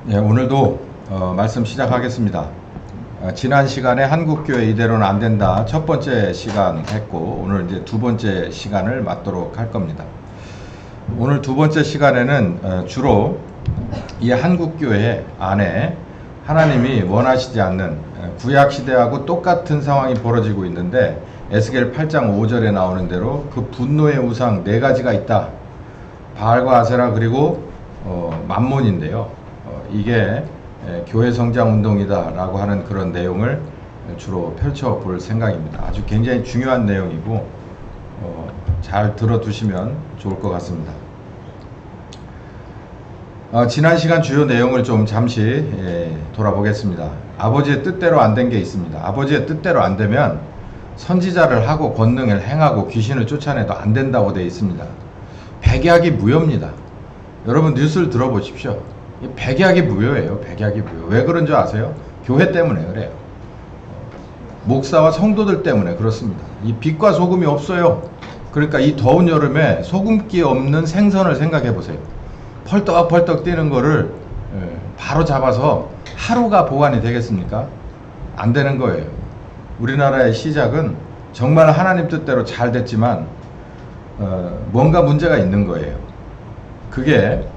예, 오늘도 말씀 시작하겠습니다. 지난 시간에 한국교회 이대로는 안 된다 첫 번째 시간 했고, 오늘 이제 두 번째 시간을 맡도록 할 겁니다. 오늘 두 번째 시간에는 주로 이 한국교회 안에 하나님이 원하시지 않는 구약 시대하고 똑같은 상황이 벌어지고 있는데, 에스겔 8장 5절에 나오는 대로 그 분노의 우상 네 가지가 있다. 바알과 아세라 그리고 맘몬인데요. 이게 교회 성장 운동이다 라고 하는 그런 내용을 주로 펼쳐 볼 생각입니다. 아주 굉장히 중요한 내용이고 잘 들어두시면 좋을 것 같습니다. 지난 시간 주요 내용을 좀 잠시 돌아보겠습니다. 아버지의 뜻대로 안 된 게 있습니다. 아버지의 뜻대로 안 되면 선지자를 하고 권능을 행하고 귀신을 쫓아내도 안 된다고 되어 있습니다. 백약이 무효입니다. 여러분 뉴스를 들어보십시오. 백약이 무효예요. 백약이 무효. 왜 그런 줄 아세요? 교회 때문에 그래요. 목사와 성도들 때문에 그렇습니다. 이 빛과 소금이 없어요. 그러니까 이 더운 여름에 소금기 없는 생선을 생각해 보세요. 펄떡펄떡 뛰는 거를 바로 잡아서 하루가 보관이 되겠습니까? 안 되는 거예요. 우리나라의 시작은 정말 하나님 뜻대로 잘 됐지만 뭔가 문제가 있는 거예요. 그게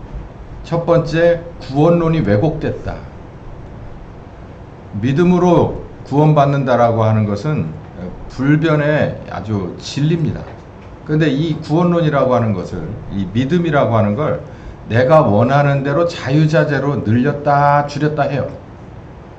첫 번째, 구원론이 왜곡됐다. 믿음으로 구원받는다라고 하는 것은 불변의 아주 진리입니다. 그런데 이 구원론이라고 하는 것을, 이 믿음이라고 하는 걸 내가 원하는 대로 자유자재로 늘렸다 줄였다 해요.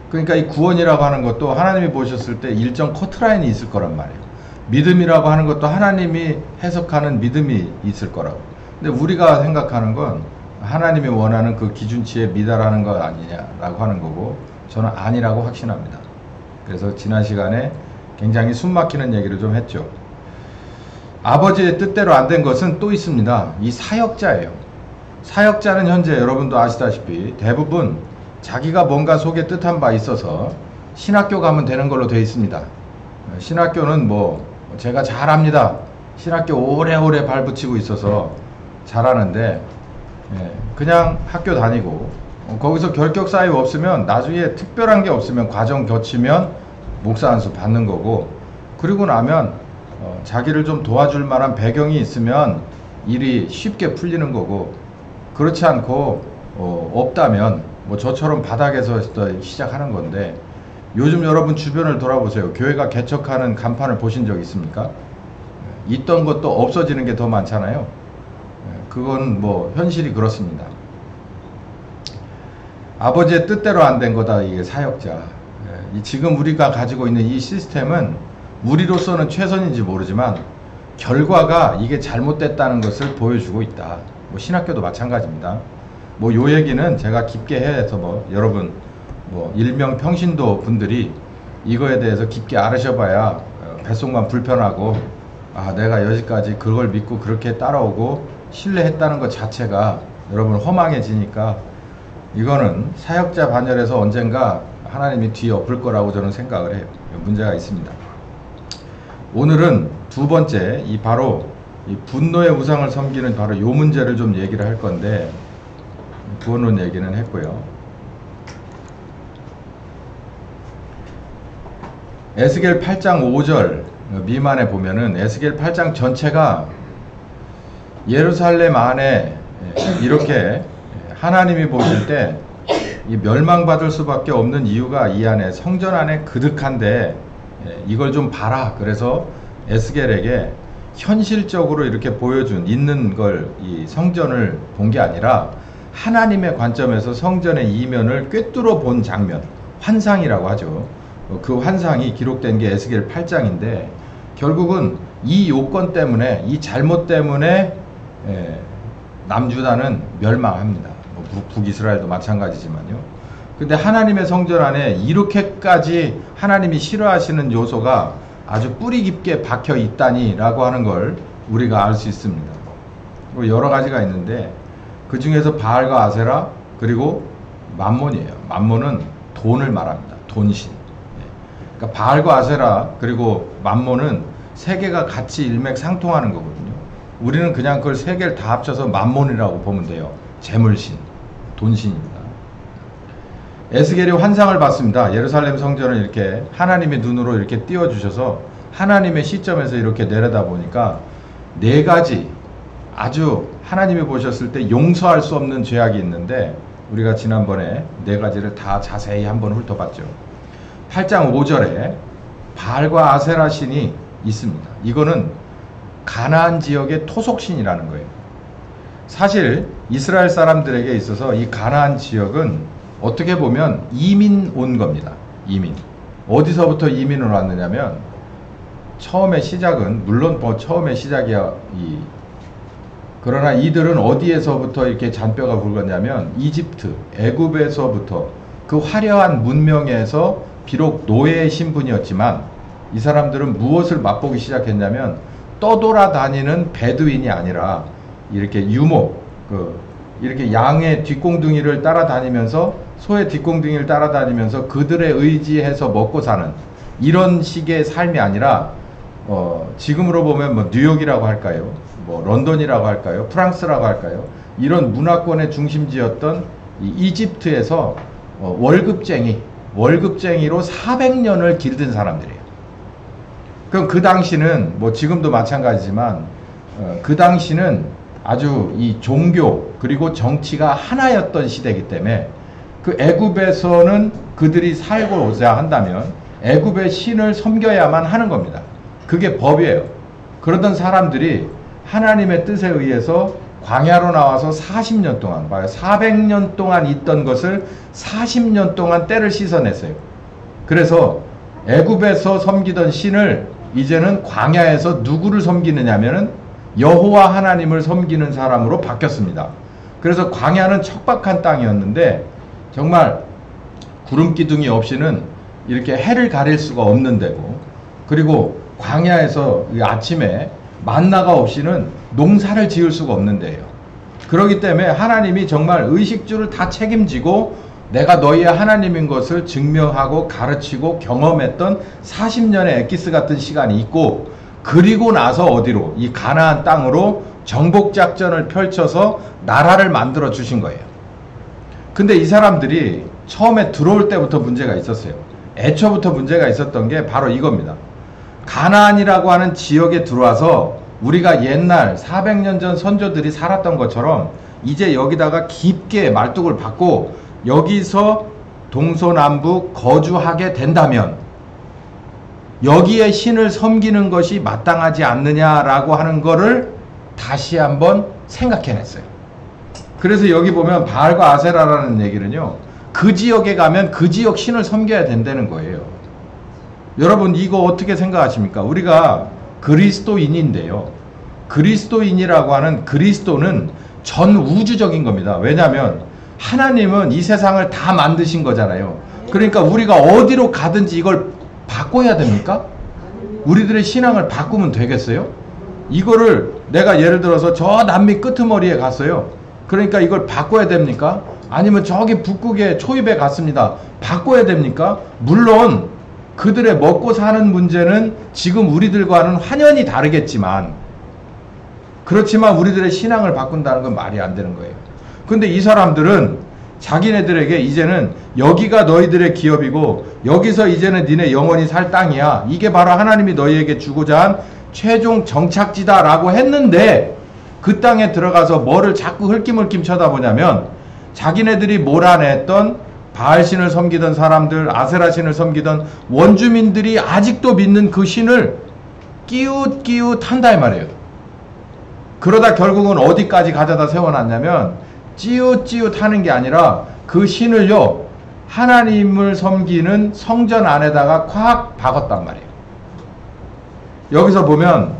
그러니까 이 구원이라고 하는 것도 하나님이 보셨을 때 일정 커트라인이 있을 거란 말이에요. 믿음이라고 하는 것도 하나님이 해석하는 믿음이 있을 거라고. 근데 우리가 생각하는 건 하나님이 원하는 그 기준치에 미달하는 것 아니냐라고 하는 거고, 저는 아니라고 확신합니다. 그래서 지난 시간에 굉장히 숨막히는 얘기를 좀 했죠. 아버지의 뜻대로 안 된 것은 또 있습니다. 이 사역자예요. 사역자는 현재 여러분도 아시다시피 대부분 자기가 뭔가 속에 뜻한 바 있어서 신학교 가면 되는 걸로 되어 있습니다. 신학교는 뭐 제가 잘합니다. 신학교 오래오래 발붙이고 있어서 잘하는데, 그냥 학교 다니고 거기서 결격 사유 없으면, 나중에 특별한 게 없으면 과정 겹치면 목사 안수 받는 거고, 그리고 나면 자기를 좀 도와줄 만한 배경이 있으면 일이 쉽게 풀리는 거고, 그렇지 않고 없다면 뭐 저처럼 바닥에서 시작하는 건데, 요즘 여러분 주변을 돌아보세요. 교회가 개척하는 간판을 보신 적 있습니까? 있던 것도 없어지는 게 더 많잖아요. 그건 뭐 현실이 그렇습니다. 아버지의 뜻대로 안 된 거다, 이게 사역자. 지금 우리가 가지고 있는 이 시스템은 우리로서는 최선인지 모르지만 결과가 이게 잘못됐다는 것을 보여주고 있다. 뭐 신학교도 마찬가지입니다. 뭐 요 얘기는 제가 깊게 해서 뭐 여러분 뭐 일명 평신도 분들이 이거에 대해서 깊게 알으셔봐야 뱃속만 불편하고, 아 내가 여기까지 그걸 믿고 그렇게 따라오고 신뢰했다는 것 자체가 여러분 허망해지니까, 이거는 사역자 반열에서 언젠가 하나님이 뒤에 엎을 거라고 저는 생각을 해요. 문제가 있습니다. 오늘은 두 번째, 이 바로 이 분노의 우상을 섬기는 바로 요 문제를 좀 얘기를 할 건데, 구원론 얘기는 했고요. 에스겔 8장 5절 미만에 보면은 에스겔 8장 전체가 예루살렘 안에 이렇게 하나님이 보실 때 이 멸망받을 수밖에 없는 이유가 이 안에 성전 안에 그득한데, 이걸 좀 봐라. 그래서 에스겔에게 현실적으로 이렇게 보여준 있는 걸, 이 성전을 본 게 아니라 하나님의 관점에서 성전의 이면을 꿰뚫어 본 장면, 환상이라고 하죠. 그 환상이 기록된 게 에스겔 8장인데 결국은 이 요건 때문에, 이 잘못 때문에 남유다는 멸망합니다. 북이스라엘도 마찬가지지만요. 근데 하나님의 성전 안에 이렇게까지 하나님이 싫어하시는 요소가 아주 뿌리 깊게 박혀 있다니 라고 하는 걸 우리가 알 수 있습니다. 여러 가지가 있는데 그 중에서 바알과 아세라 그리고 맘몬이에요. 맘몬은 돈을 말합니다. 돈신. 그러니까 바알과 아세라 그리고 맘몬은 세 개가 같이 일맥상통하는 거거든요. 우리는 그냥 그걸 세 개를 다 합쳐서 맘몬이라고 보면 돼요. 재물신, 돈신입니다. 에스겔이 환상을 봤습니다. 예루살렘 성전을 이렇게 하나님의 눈으로 이렇게 띄워주셔서 하나님의 시점에서 이렇게 내려다 보니까 4가지 아주 하나님이 보셨을 때 용서할 수 없는 죄악이 있는데, 우리가 지난번에 4가지를 다 자세히 한번 훑어봤죠. 8장 5절에 바알과 아세라 신이 있습니다. 이거는 가나안 지역의 토속신이라는 거예요. 사실 이스라엘 사람들에게 있어서 이 가나안 지역은 어떻게 보면 이민 온 겁니다. 이민. 어디서부터 이민을 왔느냐면, 처음의 시작은 물론 뭐 처음의 시작이야. 그러나 이들은 어디에서부터 이렇게 잔뼈가 굵었냐면 이집트, 애굽에서부터 그 화려한 문명에서 비록 노예의 신분이었지만 이 사람들은 무엇을 맛보기 시작했냐면 떠돌아다니는 베두인이 아니라 이렇게 유목, 이렇게 양의 뒷공둥이를 따라다니면서 소의 뒷공둥이를 따라다니면서 그들의 의지해서 먹고 사는 이런 식의 삶이 아니라 지금으로 보면 뭐 뉴욕이라고 할까요? 뭐 런던이라고 할까요? 프랑스라고 할까요? 이런 문화권의 중심지였던 이 이집트에서 월급쟁이로 400년을 길든 사람들이에요. 그럼 그 당시는 뭐 지금도 마찬가지지만 그 당시는 아주 이 종교 그리고 정치가 하나였던 시대이기 때문에 그 애굽에서는 그들이 살고자 한다면 애굽의 신을 섬겨야만 하는 겁니다. 그게 법이에요. 그러던 사람들이 하나님의 뜻에 의해서 광야로 나와서 40년 동안, 400년 동안 있던 것을 40년 동안 때를 씻어냈어요. 그래서 애굽에서 섬기던 신을 이제는 광야에서 누구를 섬기느냐면은 여호와 하나님을 섬기는 사람으로 바뀌었습니다. 그래서 광야는 척박한 땅이었는데 정말 구름 기둥이 없이는 이렇게 해를 가릴 수가 없는 데고, 그리고 광야에서 아침에 만나가 없이는 농사를 지을 수가 없는 데예요. 그렇기 때문에 하나님이 정말 의식주를 다 책임지고 내가 너희의 하나님인 것을 증명하고 가르치고 경험했던 40년의 엑기스 같은 시간이 있고, 그리고 나서 어디로? 이 가나안 땅으로 정복작전을 펼쳐서 나라를 만들어 주신 거예요. 근데 이 사람들이 처음에 들어올 때부터 문제가 있었어요. 애초부터 문제가 있었던 게 바로 이겁니다. 가나안이라고 하는 지역에 들어와서 우리가 옛날 400년 전 선조들이 살았던 것처럼 이제 여기다가 깊게 말뚝을 받고 여기서 동서남북 거주하게 된다면 여기에 신을 섬기는 것이 마땅하지 않느냐라고 하는 거를 다시 한번 생각해냈어요. 그래서 여기 보면 바알과 아세라라는 얘기는요, 그 지역에 가면 그 지역 신을 섬겨야 된다는 거예요. 여러분 이거 어떻게 생각하십니까? 우리가 그리스도인인데요, 그리스도인이라고 하는 그리스도는 전 우주적인 겁니다. 왜냐하면 하나님은 이 세상을 다 만드신 거잖아요. 그러니까 우리가 어디로 가든지 이걸 바꿔야 됩니까? 우리들의 신앙을 바꾸면 되겠어요? 이거를 내가 예를 들어서 저 남미 끄트머리에 갔어요. 그러니까 이걸 바꿔야 됩니까? 아니면 저기 북극의 초입에 갔습니다. 바꿔야 됩니까? 물론 그들의 먹고 사는 문제는 지금 우리들과는 환연히 다르겠지만, 그렇지만 우리들의 신앙을 바꾼다는 건 말이 안 되는 거예요. 근데 이 사람들은 자기네들에게 이제는 여기가 너희들의 기업이고 여기서 이제는 니네 영원히 살 땅이야, 이게 바로 하나님이 너희에게 주고자 한 최종 정착지다 라고 했는데, 그 땅에 들어가서 뭐를 자꾸 흘낌흘김 쳐다보냐면 자기네들이 몰아냈던 바알신을 섬기던 사람들, 아세라신을 섬기던 원주민들이 아직도 믿는 그 신을 끼웃끼웃한다 이 말이에요. 그러다 결국은 어디까지 가져다 세워놨냐면 찌웃찌웃하는 게 아니라 그 신을요, 하나님을 섬기는 성전 안에다가 콱 박았단 말이에요. 여기서 보면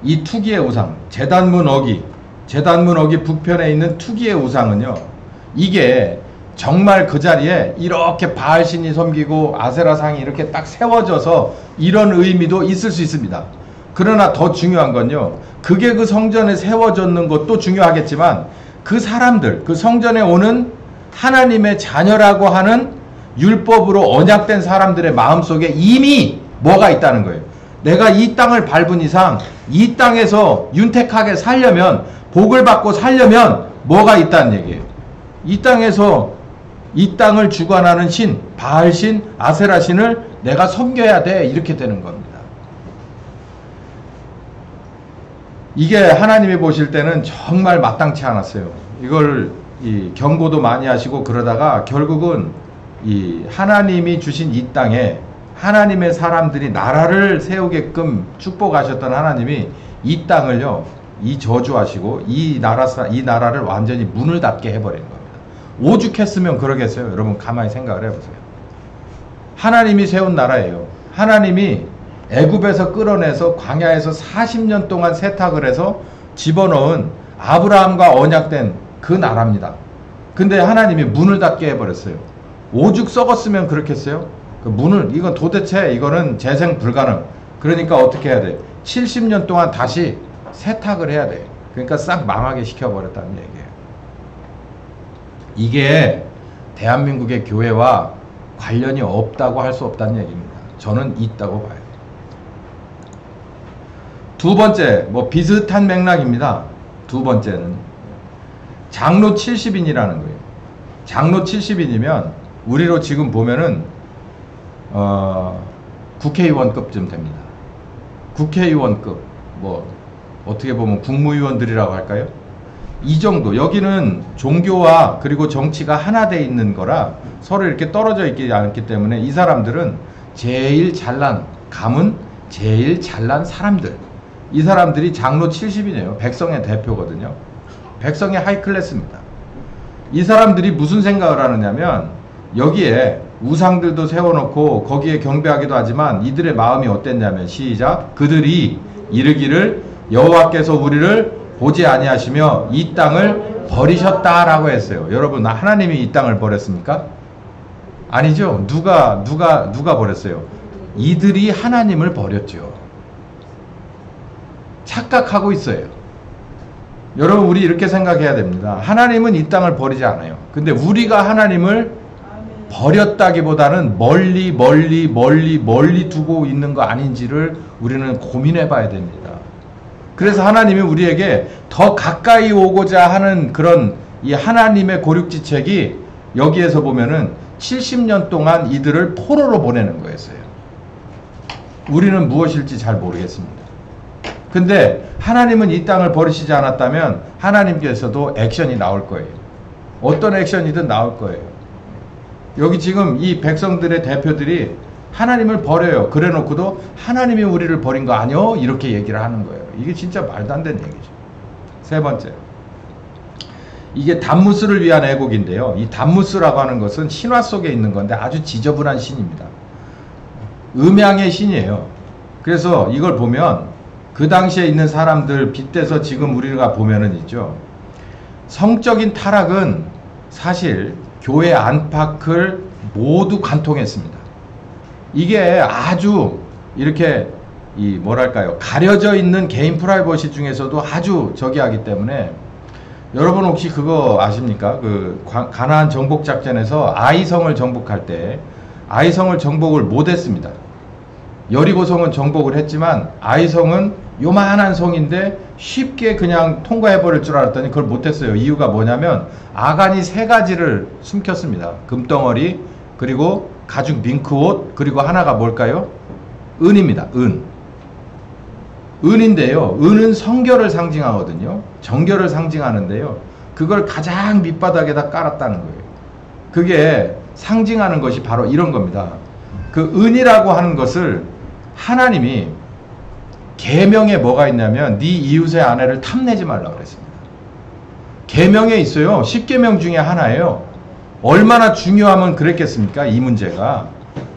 이 투기의 우상, 제단문 어기 북편에 있는 투기의 우상은요, 이게 정말 그 자리에 이렇게 바알신이 섬기고 아세라상이 이렇게 딱 세워져서 이런 의미도 있을 수 있습니다. 그러나 더 중요한 건요, 그게 그 성전에 세워졌는 것도 중요하겠지만 그 사람들, 그 성전에 오는 하나님의 자녀라고 하는 율법으로 언약된 사람들의 마음속에 이미 뭐가 있다는 거예요. 내가 이 땅을 밟은 이상 이 땅에서 윤택하게 살려면, 복을 받고 살려면 뭐가 있다는 얘기예요. 이 땅에서 이 땅을 주관하는 신, 바알신, 아세라신을 내가 섬겨야 돼. 이렇게 되는 겁니다. 이게 하나님이 보실 때는 정말 마땅치 않았어요. 이걸 경고도 많이 하시고 그러다가 결국은 이 하나님이 주신 이 땅에 하나님의 사람들이 나라를 세우게끔 축복하셨던 하나님이 이 땅을요, 이 저주하시고 이 나라를 완전히 문을 닫게 해버리는 겁니다. 오죽했으면 그러겠어요. 여러분 가만히 생각을 해보세요. 하나님이 세운 나라예요. 하나님이 애굽에서 끌어내서 광야에서 40년 동안 세탁을 해서 집어넣은 아브라함과 언약된 그 나라입니다. 근데 하나님이 문을 닫게 해버렸어요. 오죽 썩었으면 그렇겠어요? 그 문을, 이건 도대체 이거는 재생 불가능. 그러니까 어떻게 해야 돼? 70년 동안 다시 세탁을 해야 돼. 그러니까 싹 망하게 시켜버렸다는 얘기예요. 이게 대한민국의 교회와 관련이 없다고 할 수 없다는 얘기입니다. 저는 있다고 봐요. 두 번째, 뭐 비슷한 맥락입니다. 두 번째는 장로 70인이라는 거예요. 장로 70인이면 우리로 지금 보면은 국회의원급쯤 됩니다. 국회의원급, 뭐 어떻게 보면 국무위원들이라고 할까요? 이 정도. 여기는 종교와 그리고 정치가 하나 돼 있는 거라 서로 이렇게 떨어져 있지 않기 때문에 이 사람들은 제일 잘난, 가문 제일 잘난 사람들, 이 사람들이 장로 70이네요. 백성의 대표거든요. 백성의 하이클래스입니다. 이 사람들이 무슨 생각을 하느냐면 여기에 우상들도 세워놓고 거기에 경배하기도 하지만 이들의 마음이 어땠냐면, 시작, 그들이 이르기를 여호와께서 우리를 보지 아니하시며 이 땅을 버리셨다라고 했어요. 여러분, 하나님이 이 땅을 버렸습니까? 아니죠. 누가 버렸어요? 이들이 하나님을 버렸죠. 착각하고 있어요. 여러분, 우리 이렇게 생각해야 됩니다. 하나님은 이 땅을 버리지 않아요. 근데 우리가 하나님을 버렸다기보다는 멀리 두고 있는 거 아닌지를 우리는 고민해 봐야 됩니다. 그래서 하나님이 우리에게 더 가까이 오고자 하는 그런 이 하나님의 고륙지책이 여기에서 보면은 70년 동안 이들을 포로로 보내는 거였어요. 우리는 무엇일지 잘 모르겠습니다. 근데 하나님은 이 땅을 버리시지 않았다면 하나님께서도 액션이 나올 거예요. 어떤 액션이든 나올 거예요. 여기 지금 이 백성들의 대표들이 하나님을 버려요. 그래 놓고도 하나님이 우리를 버린 거 아니요? 이렇게 얘기를 하는 거예요. 이게 진짜 말도 안 되는 얘기죠. 세 번째, 이게 담무스를 위한 애곡인데요. 이 담무스라고 하는 것은 신화 속에 있는 건데 아주 지저분한 신입니다. 음양의 신이에요. 그래서 이걸 보면 그 당시에 있는 사람들 빗대서 지금 우리가 보면은 있죠. 성적인 타락은 사실 교회 안팎을 모두 관통했습니다. 이게 아주 이렇게 뭐랄까요, 가려져 있는 개인 프라이버시 중에서도 아주 저기 하기 때문에, 여러분 혹시 그거 아십니까? 그 가나안 정복 작전에서 아이성을 정복할 때 아이성을 정복을 못했습니다. 여리고성은 정복을 했지만 아이성은 요만한 성인데 쉽게 그냥 통과해버릴 줄 알았더니 그걸 못했어요. 이유가 뭐냐면 아간이 세 가지를 숨겼습니다. 금덩어리, 그리고 가죽 밍크옷, 그리고 하나가 뭘까요? 은입니다. 은인데요. 은은 성결을 상징하거든요. 정결을 상징하는데요. 그걸 가장 밑바닥에다 깔았다는 거예요. 그게 상징하는 것이 바로 이런 겁니다. 그 은이라고 하는 것을 하나님이 계명에 뭐가 있냐면 네 이웃의 아내를 탐내지 말라고 그랬습니다. 계명에 있어요. 10계명 중에 하나예요. 얼마나 중요하면 그랬겠습니까? 이 문제가.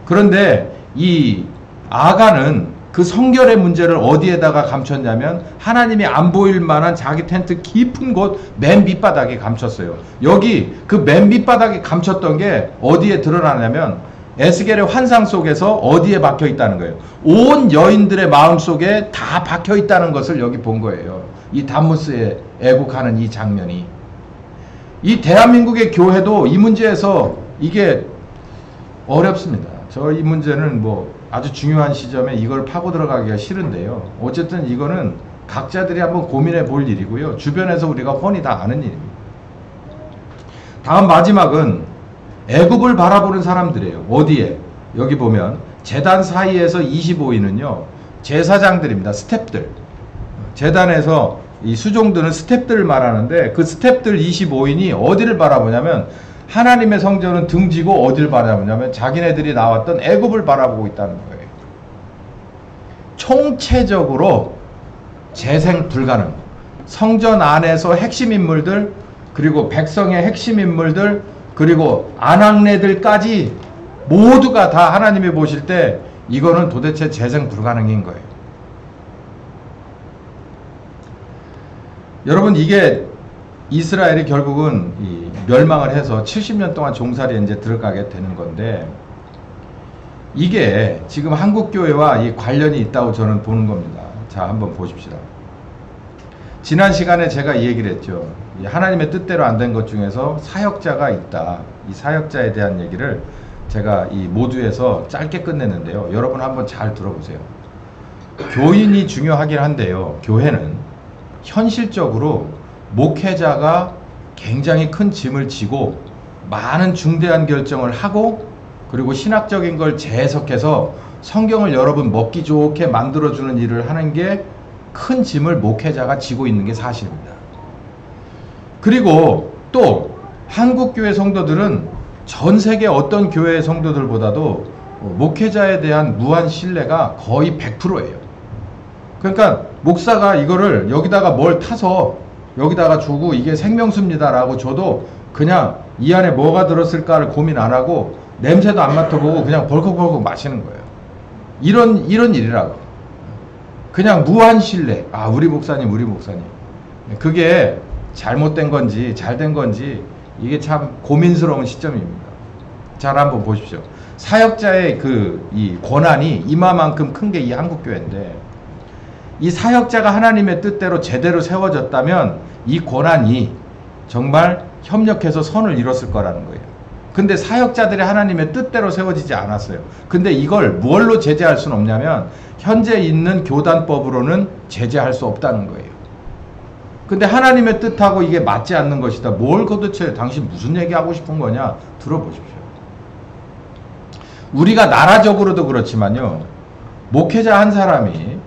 그런데 이 아간은 그 성결의 문제를 어디에다가 감췄냐면 하나님이 안 보일 만한 자기 텐트 깊은 곳 맨 밑바닥에 감췄어요. 여기 그 맨 밑바닥에 감췄던 게 어디에 드러나냐면 에스겔의 환상 속에서 어디에 박혀 있다는 거예요. 온 여인들의 마음 속에 다 박혀 있다는 것을 여기 본 거예요. 이 담무스에 애국하는 이 장면이. 이 대한민국의 교회도 이 문제에서 이게 어렵습니다. 저 이 문제는 뭐 아주 중요한 시점에 이걸 파고 들어가기가 싫은데요. 어쨌든 이거는 각자들이 한번 고민해 볼 일이고요. 주변에서 우리가 훤히 다 아는 일입니다. 다음 마지막은 애굽을 바라보는 사람들이에요. 어디에? 여기 보면 제단 사이에서 25인은요 제사장들입니다. 스텝들. 제단에서 이 수종들은 스텝들을 말하는데 그 스텝들 25인이 어디를 바라보냐면 하나님의 성전은 등지고 어디를 바라보냐면 자기네들이 나왔던 애굽을 바라보고 있다는 거예요. 총체적으로 재생 불가능. 성전 안에서 핵심 인물들, 그리고 백성의 핵심 인물들, 그리고 안악내들까지 모두가 다 하나님이 보실 때 이거는 도대체 재생 불가능인 거예요. 여러분, 이게 이스라엘이 결국은 이 멸망을 해서 70년 동안 종살이에 이제 들어가게 되는 건데, 이게 지금 한국교회와 이 관련이 있다고 저는 보는 겁니다. 자, 한번 보십시다. 지난 시간에 제가 이 얘기를 했죠. 하나님의 뜻대로 안 된 것 중에서 사역자가 있다. 이 사역자에 대한 얘기를 제가 이 모두에서 짧게 끝냈는데요. 여러분 한번 잘 들어보세요. 교인이 중요하긴 한데요. 교회는 현실적으로 목회자가 굉장히 큰 짐을 지고 많은 중대한 결정을 하고, 그리고 신학적인 걸 재해석해서 성경을 여러분 먹기 좋게 만들어주는 일을 하는 게 큰 짐을 목회자가 지고 있는 게 사실입니다. 그리고 또 한국교회 성도들은 전 세계 어떤 교회의 성도들보다도 목회자에 대한 무한 신뢰가 거의 100%예요. 그러니까 목사가 이거를 여기다가 뭘 타서 여기다가 주고 이게 생명수입니다라고 줘도 그냥 이 안에 뭐가 들었을까를 고민 안 하고 냄새도 안 맡아보고 그냥 벌컥벌컥 마시는 거예요. 이런 일이라고. 그냥 무한 신뢰. 아, 우리 목사님. 그게 잘못된 건지 잘된 건지 이게 참 고민스러운 시점입니다. 잘 한번 보십시오. 사역자의 이 권한이 이마만큼 큰 게 이 한국교회인데, 이 사역자가 하나님의 뜻대로 제대로 세워졌다면 이 권한이 정말 협력해서 선을 이뤘을 거라는 거예요. 근데 사역자들이 하나님의 뜻대로 세워지지 않았어요. 근데 이걸 뭘로 제재할 수는 없냐면 현재 있는 교단법으로는 제재할 수 없다는 거예요. 근데 하나님의 뜻하고 이게 맞지 않는 것이다. 뭘 도대체 당신 무슨 얘기하고 싶은 거냐? 들어보십시오. 우리가 나라적으로도 그렇지만요. 목회자 한 사람이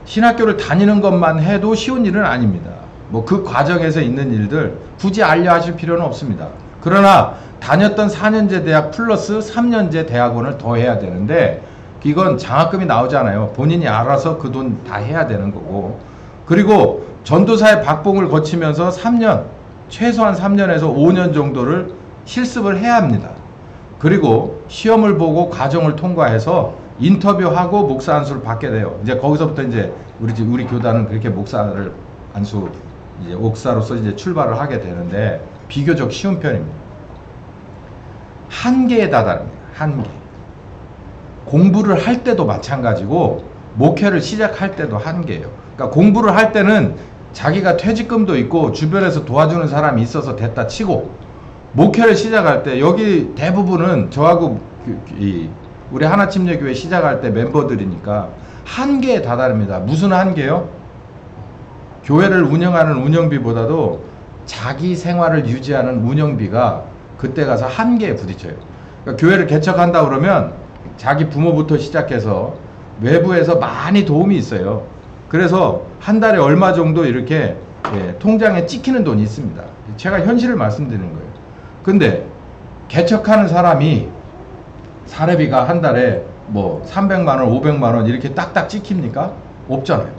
신학교를 다니는 것만 해도 쉬운 일은 아닙니다. 뭐 그 과정에서 있는 일들 굳이 알려하실 필요는 없습니다. 그러나 다녔던 4년제 대학 플러스 3년제 대학원을 더 해야 되는데 이건 장학금이 나오잖아요. 본인이 알아서 그 돈 다 해야 되는 거고, 그리고 전도사의 박봉을 거치면서 3년, 최소한 3년에서 5년 정도를 실습을 해야 합니다. 그리고 시험을 보고 과정을 통과해서 인터뷰하고 목사 안수를 받게 돼요. 이제 거기서부터 이제 우리 교단은 그렇게 목사를 안수, 이제 목사로서 이제 출발을 하게 되는데 비교적 쉬운 편입니다. 한계에 다다릅니다. 한계. 공부를 할 때도 마찬가지고 목회를 시작할 때도 한계예요. 그러니까 공부를 할 때는 자기가 퇴직금도 있고 주변에서 도와주는 사람이 있어서 됐다 치고, 목회를 시작할 때 여기 대부분은 저하고 우리 하나침례교회 시작할 때 멤버들이니까 한계에 다다릅니다. 무슨 한계요? 교회를 운영하는 운영비보다도 자기 생활을 유지하는 운영비가 그때 가서 한계에 부딪혀요. 그러니까 교회를 개척한다 그러면 자기 부모부터 시작해서 외부에서 많이 도움이 있어요. 그래서 한 달에 얼마 정도 이렇게 통장에 찍히는 돈이 있습니다. 제가 현실을 말씀드리는 거예요. 근데 개척하는 사람이 사례비가 한 달에 뭐 300만 원, 500만 원 이렇게 딱딱 찍힙니까? 없잖아요.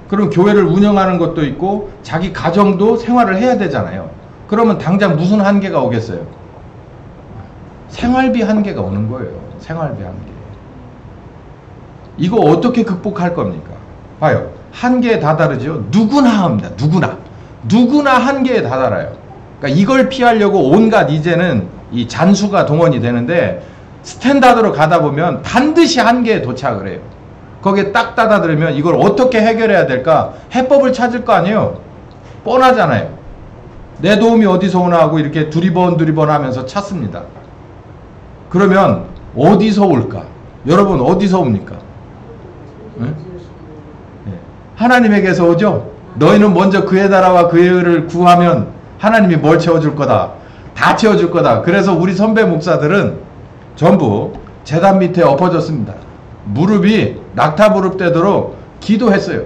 그럼 교회를 운영하는 것도 있고 자기 가정도 생활을 해야 되잖아요. 그러면 당장 무슨 한계가 오겠어요? 생활비 한계가 오는 거예요. 생활비 한계. 이거 어떻게 극복할 겁니까? 봐요. 한계에 다다르죠. 누구나 합니다. 누구나 한계에 다다라요. 그러니까 이걸 피하려고 온갖 이제는 이 잔수가 동원이 되는데, 스탠다드로 가다 보면 반드시 한계에 도착을 해요. 거기에 딱 다다들면 이걸 어떻게 해결해야 될까? 해법을 찾을 거 아니에요. 뻔하잖아요. 내 도움이 어디서 오나 하고 이렇게 두리번 하면서 찾습니다. 그러면 어디서 올까? 여러분 어디서 옵니까? 응? 하나님에게서 오죠? 너희는 먼저 그의 나라와 그의 의를 구하면 하나님이 뭘 채워줄 거다. 다 채워줄 거다. 그래서 우리 선배 목사들은 전부 제단 밑에 엎어졌습니다. 무릎이 낙타 무릎 되도록 기도했어요.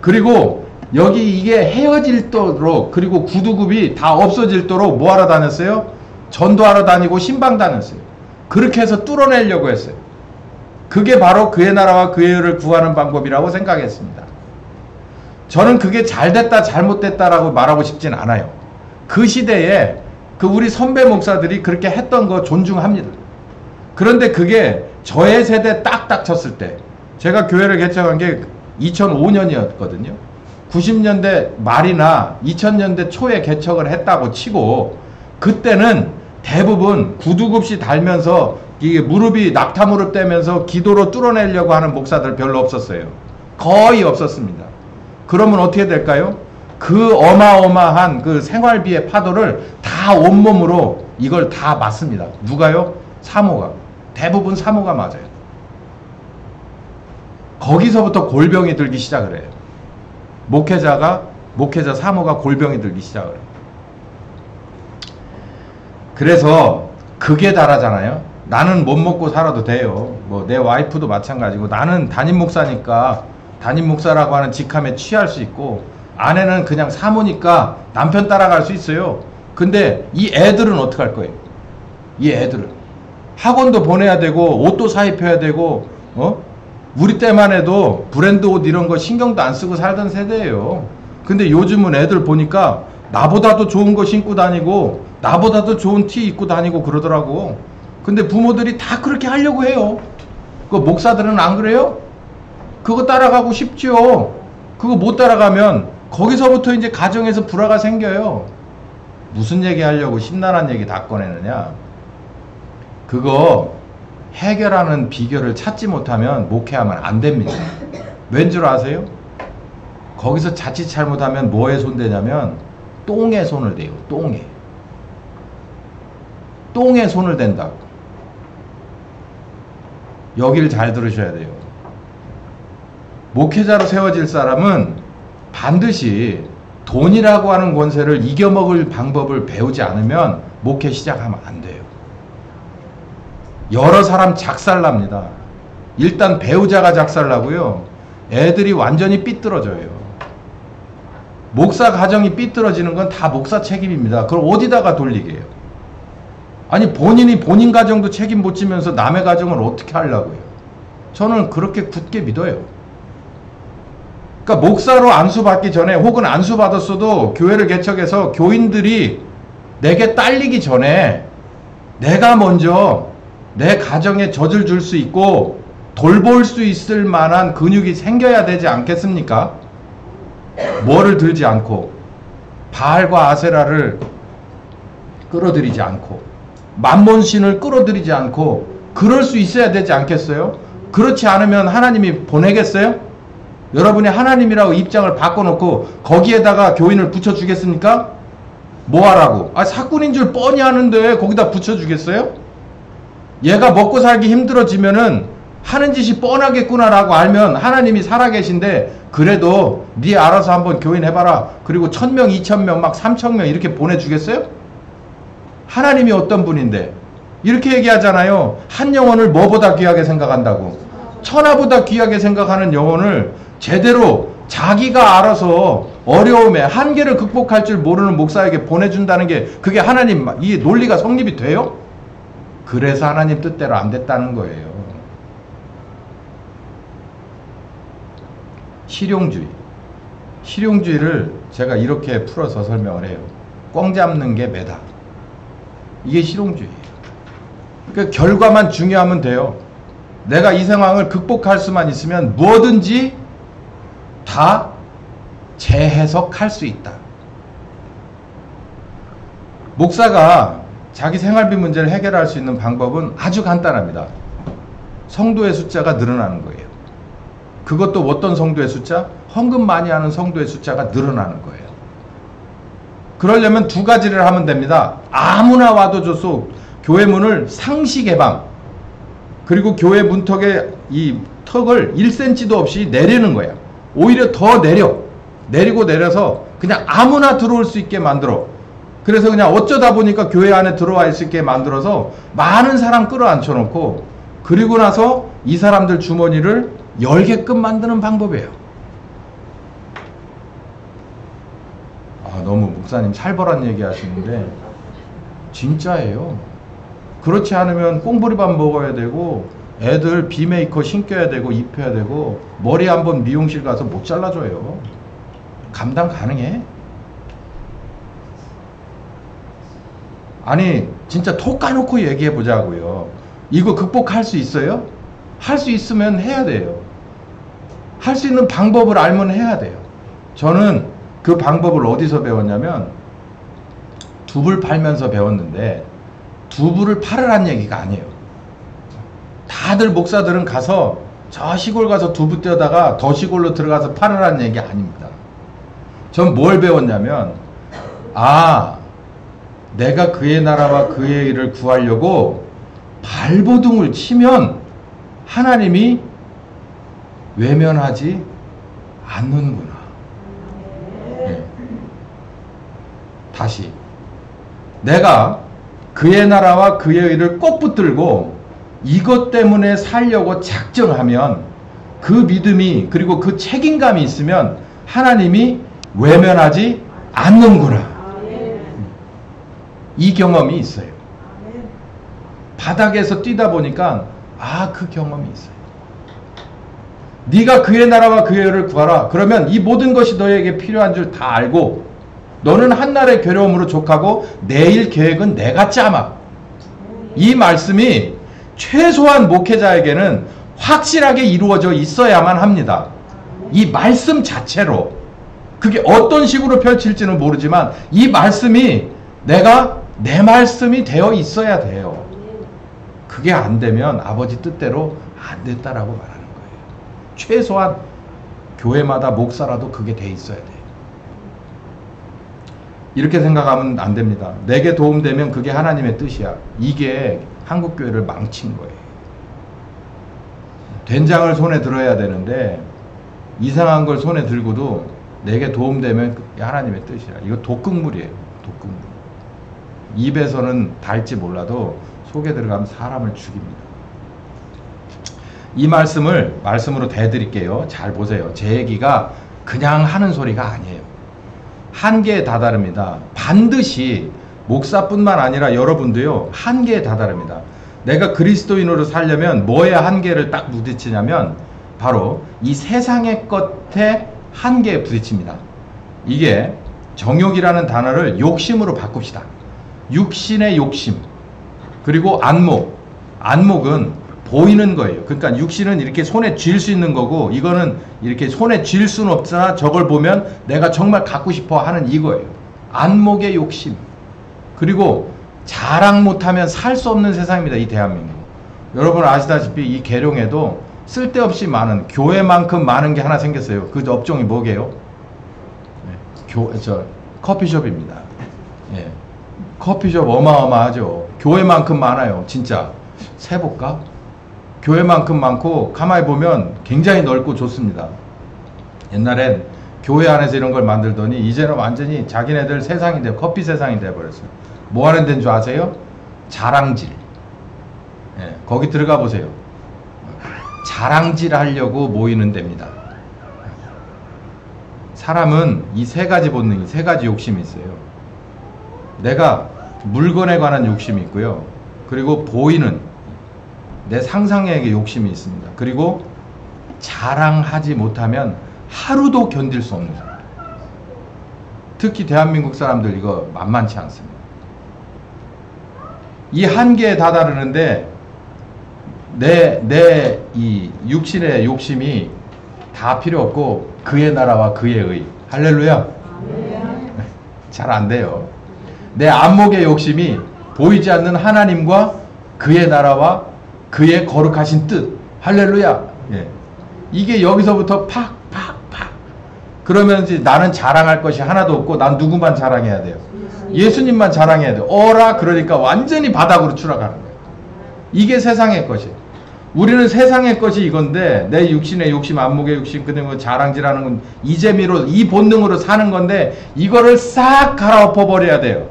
그리고 여기 이게 헤어질도록, 그리고 구두굽이 다 없어질도록 뭐 하러 다녔어요? 전도하러 다니고 신방 다녔어요. 그렇게 해서 뚫어내려고 했어요. 그게 바로 그의 나라와 그의 의를 구하는 방법이라고 생각했습니다. 저는 그게 잘됐다 잘못됐다라고 말하고 싶진 않아요. 그 시대에 그 우리 선배 목사들이 그렇게 했던 거 존중합니다. 그런데 그게 저의 세대 딱딱 쳤을 때, 제가 교회를 개척한 게 2005년이었거든요. 90년대 말이나 2000년대 초에 개척을 했다고 치고, 그때는 대부분 구두굽시 달면서 이게 무릎이 낙타 무릎 되면서 기도로 뚫어내려고 하는 목사들 별로 없었어요. 거의 없었습니다. 그러면 어떻게 될까요? 그 어마어마한 그 생활비의 파도를 다 온몸으로 이걸 다 맞습니다. 누가요? 사모가. 대부분 사모가 맞아요. 거기서부터 골병이 들기 시작을 해요. 목회자 사모가 골병이 들기 시작을 해요. 그래서 극에 달하잖아요. 나는 못 먹고 살아도 돼요. 뭐 내 와이프도 마찬가지고, 나는 담임 목사니까 담임 목사라고 하는 직함에 취할 수 있고, 아내는 그냥 사모니까 남편 따라갈 수 있어요. 근데 이 애들은 어떻게 할 거예요? 이 애들은 학원도 보내야 되고 옷도 사입혀야 되고, 우리 때만 해도 브랜드 옷 이런 거 신경도 안 쓰고 살던 세대예요. 근데 요즘은 애들 보니까 나보다도 좋은 거 신고 다니고 나보다도 좋은 티 입고 다니고 그러더라고. 근데 부모들이 다 그렇게 하려고 해요. 그 목사들은 안 그래요? 그거 따라가고 싶죠. 그거 못 따라가면 거기서부터 이제 가정에서 불화가 생겨요. 무슨 얘기 하려고 심란한 얘기 다 꺼내느냐. 그거 해결하는 비결을 찾지 못하면 목회하면 안 됩니다. 왠 줄 아세요? 거기서 자칫 잘못하면 뭐에 손대냐면 똥에 손을 대요. 똥에 손을 댄다고. 여기를 잘 들으셔야 돼요. 목회자로 세워질 사람은 반드시 돈이라고 하는 권세를 이겨먹을 방법을 배우지 않으면 목회 시작하면 안 돼요. 여러 사람 작살납니다. 일단 배우자가 작살나고요. 애들이 완전히 삐뚤어져요. 목사 가정이 삐뚤어지는 건 다 목사 책임입니다. 그걸 어디다가 돌리게요? 아니 본인이 본인 가정도 책임 못 지면서 남의 가정을 어떻게 하려고요? 저는 그렇게 굳게 믿어요. 그러니까 목사로 안수받기 전에, 혹은 안수받았어도 교회를 개척해서 교인들이 내게 딸리기 전에 내가 먼저 내 가정에 젖을 줄 수 있고 돌볼 수 있을 만한 근육이 생겨야 되지 않겠습니까? 뭐를 들지 않고, 바알과 아세라를 끌어들이지 않고, 만몬신을 끌어들이지 않고, 그럴 수 있어야 되지 않겠어요? 그렇지 않으면 하나님이 보내겠어요? 여러분이 하나님이라고 입장을 바꿔놓고 거기에다가 교인을 붙여주겠습니까? 뭐 하라고? 사꾼인 줄 뻔히 아는데 거기다 붙여주겠어요? 얘가 먹고 살기 힘들어지면은 하는 짓이 뻔하겠구나라고 알면 하나님이 살아계신데, 그래도 네 알아서 한번 교인 해봐라. 그리고 1000명, 2000명, 막 3000명 이렇게 보내주겠어요? 하나님이 어떤 분인데? 이렇게 얘기하잖아요. 한 영혼을 뭐보다 귀하게 생각한다고. 천하보다 귀하게 생각하는 영혼을 제대로 자기가 알아서 어려움에 한계를 극복할 줄 모르는 목사에게 보내준다는 게, 그게 하나님 이 논리가 성립이 돼요? 그래서 하나님 뜻대로 안 됐다는 거예요. 실용주의를 제가 이렇게 풀어서 설명을 해요. 꽝 잡는 게 매다. 이게 실용주의예요. 그러니까 결과만 중요하면 돼요. 내가 이 상황을 극복할 수만 있으면 뭐든지 다 재해석할 수 있다. 목사가 자기 생활비 문제를 해결할 수 있는 방법은 아주 간단합니다. 성도의 숫자가 늘어나는 거예요. 그것도 어떤 성도의 숫자? 헌금 많이 하는 성도의 숫자가 늘어나는 거예요. 그러려면 두 가지를 하면 됩니다. 아무나 와도 좋소. 교회 문을 상시 개방, 그리고 교회 문턱에 이 턱을 1cm도 없이 내리는 거야. 오히려 더 내리고 내려서 그냥 아무나 들어올 수 있게 만들어. 그래서 그냥 어쩌다 보니까 교회 안에 들어와 있을 게 만들어서 많은 사람 끌어앉혀 놓고, 그리고 나서 이 사람들 주머니를 열게끔 만드는 방법이에요. 너무 목사님 살벌한 얘기 하시는데 진짜예요. 그렇지 않으면 꽁보리밥 먹어야 되고, 애들 비메이커 신겨야 되고, 입혀야 되고, 머리 한번 미용실 가서 못 잘라줘요. 감당 가능해? 아니 진짜 톡 까놓고 얘기해 보자고요. 이거 극복할 수 있어요? 할 수 있으면 해야 돼요. 할 수 있는 방법을 알면 해야 돼요. 저는 그 방법을 어디서 배웠냐면, 두부를 팔면서 배웠는데, 두부를 팔으란 얘기가 아니에요. 다들 목사들은 가서 저 시골 가서 두부 떼다가 더 시골로 들어가서 팔으란 얘기 아닙니다. 전 뭘 배웠냐면, 내가 그의 나라와 그의 일을 구하려고 발버둥을 치면 하나님이 외면하지 않는구나. 네. 다시, 내가 그의 나라와 그의 일을 꼭 붙들고 이것 때문에 살려고 작정하면, 그 믿음이 그리고 그 책임감이 있으면 하나님이 외면하지 않는구나. 이 경험이 있어요. 바닥에서 뛰다 보니까 그 경험이 있어요. 네가 그의 나라와 그의 의를 구하라. 그러면 이 모든 것이 너에게 필요한 줄 다 알고, 너는 한날의 괴로움으로 족하고 내일 계획은 내가 짜마. 이 말씀이 최소한 목회자에게는 확실하게 이루어져 있어야만 합니다. 이 말씀 자체로. 그게 어떤 식으로 펼칠지는 모르지만 이 말씀이 내 말씀이 되어 있어야 돼요. 그게 안 되면 아버지 뜻대로 안 됐다라고 말하는 거예요. 최소한 교회마다 목사라도 그게 돼 있어야 돼요. 이렇게 생각하면 안 됩니다. 내게 도움되면 그게 하나님의 뜻이야. 이게 한국교회를 망친 거예요. 된장을 손에 들어야 되는데 이상한 걸 손에 들고도 내게 도움되면 그게 하나님의 뜻이야. 이거 독극물이에요. 독극물. 입에서는 달지 몰라도 속에 들어가면 사람을 죽입니다. 이 말씀으로 대드릴게요. 잘 보세요. 제 얘기가 그냥 하는 소리가 아니에요. 한계에 다다릅니다. 반드시 목사뿐만 아니라 여러분도요, 한계에 다다릅니다. 내가 그리스도인으로 살려면 뭐에 한계를 딱 부딪히냐면 바로 이 세상의 것에 한계에 부딪힙니다. 이게 정욕이라는 단어를 욕심으로 바꿉시다. 육신의 욕심. 그리고 안목은 보이는 거예요. 그러니까 육신은 이렇게 손에 쥘 수 있는 거고, 이거는 이렇게 손에 쥘 수는 없으나 저걸 보면 내가 정말 갖고 싶어 하는 이거예요. 안목의 욕심. 그리고 자랑 못하면 살 수 없는 세상입니다. 이 대한민국. 여러분 아시다시피 이 계룡에도 쓸데없이 많은, 교회만큼 많은 게 하나 생겼어요. 그 업종이 뭐게요? 커피숍입니다. 예. 커피숍 어마어마하죠. 교회만큼 많아요. 진짜. 세볼까? 교회만큼 많고 가만히 보면 굉장히 넓고 좋습니다. 옛날엔 교회 안에서 이런 걸 만들더니 이제는 완전히 자기네들 세상이 돼, 커피 세상이 돼버렸어요. 뭐 하는 데인 줄 아세요? 자랑질. 예, 거기 들어가 보세요. 자랑질 하려고 모이는 데입니다. 사람은 이 세 가지 본능이, 세 가지 욕심이 있어요. 내가 물건에 관한 욕심이 있고요. 그리고 보이는 내 상상력의 욕심이 있습니다. 그리고 자랑하지 못하면 하루도 견딜 수 없는 사람. 특히 대한민국 사람들 이거 만만치 않습니다. 이 한계에 다다르는데 내 이 육신의 욕심이 다 필요 없고 그의 나라와 그의 의. 할렐루야. 잘 안 돼요. 내 안목의 욕심이 보이지 않는 하나님과 그의 나라와 그의 거룩하신 뜻. 할렐루야. 예. 이게 여기서부터 팍. 그러면 이제 나는 자랑할 것이 하나도 없고 난 누구만 자랑해야 돼요? 예수님만 자랑해야 돼요. 어라 그러니까 완전히 바닥으로 추락하는 거예요. 이게 세상의 것이에요. 우리는 세상의 것이 이건데 내 육신의 욕심, 안목의 욕심, 그다음에 자랑질하는 건 이재미로, 이 본능으로 사는 건데 이거를 싹 갈아엎어 버려야 돼요.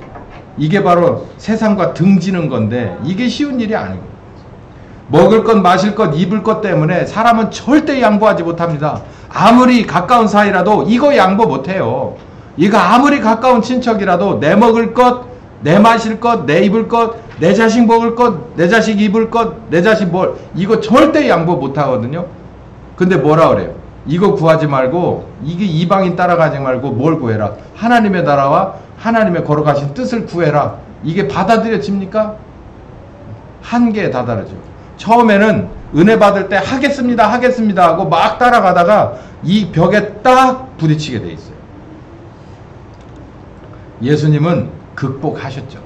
이게 바로 세상과 등지는 건데 이게 쉬운 일이 아니고, 먹을 것, 마실 것, 입을 것 때문에 사람은 절대 양보하지 못합니다. 아무리 가까운 사이라도 이거 양보 못해요. 이거 아무리 가까운 친척이라도 내 먹을 것, 내 마실 것, 내 입을 것, 내 자식 먹을 것, 내 자식 입을 것, 내 자식 뭘, 이거 절대 양보 못하거든요. 근데 뭐라 그래요? 이거 구하지 말고, 이게 이방인 따라가지 말고 뭘 구해라? 하나님의 나라와 하나님의 걸어가신 뜻을 구해라. 이게 받아들여집니까? 한계에 다다르죠. 처음에는 은혜 받을 때 하겠습니다 하고 막 따라가다가 이 벽에 딱 부딪히게 돼 있어요. 예수님은 극복하셨죠.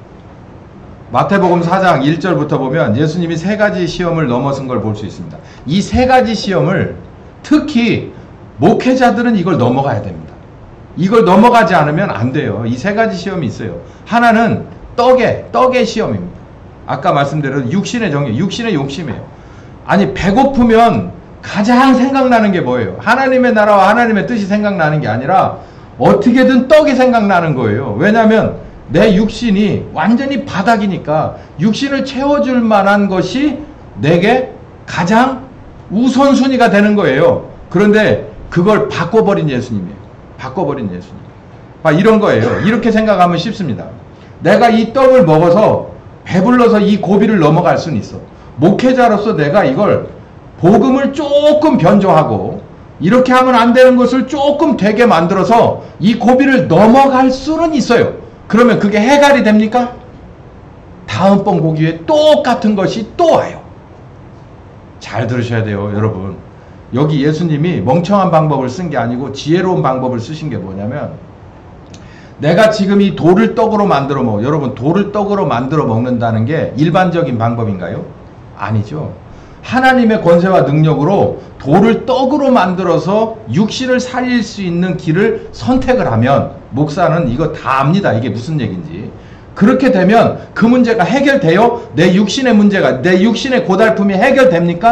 마태복음 4장 1절부터 보면 예수님이 세 가지 시험을 넘어선 걸 볼 수 있습니다. 이 세 가지 시험을 특히 목회자들은 이걸 넘어가야 됩니다. 이걸 넘어가지 않으면 안 돼요. 이 세 가지 시험이 있어요. 하나는 떡의 시험입니다. 아까 말씀드린 육신의 정욕, 육신의 욕심이에요. 아니, 배고프면 가장 생각나는 게 뭐예요? 하나님의 나라와 하나님의 뜻이 생각나는 게 아니라 어떻게든 떡이 생각나는 거예요. 왜냐하면 내 육신이 완전히 바닥이니까 육신을 채워줄 만한 것이 내게 가장 우선순위가 되는 거예요. 그런데 그걸 바꿔버린 예수님이에요. 바꿔버린 예수님. 이런 거예요. 이렇게 생각하면 쉽습니다. 내가 이 떡을 먹어서 배불러서 이 고비를 넘어갈 수는 있어. 목회자로서 내가 이걸 복음을 조금 변조하고 이렇게 하면 안 되는 것을 조금 되게 만들어서 이 고비를 넘어갈 수는 있어요. 그러면 그게 해결이 됩니까? 다음번 고기에 똑같은 것이 또 와요. 잘 들으셔야 돼요, 여러분. 여기 예수님이 멍청한 방법을 쓴 게 아니고 지혜로운 방법을 쓰신 게 뭐냐면, 내가 지금 이 돌을 떡으로 만들어 먹어. 여러분, 돌을 떡으로 만들어 먹는다는 게 일반적인 방법인가요? 아니죠. 하나님의 권세와 능력으로 돌을 떡으로 만들어서 육신을 살릴 수 있는 길을 선택을 하면, 목사는 이거 다 압니다. 이게 무슨 얘기인지. 그렇게 되면 그 문제가 해결돼요? 내 육신의 문제가, 내 육신의 고달픔이 해결됩니까?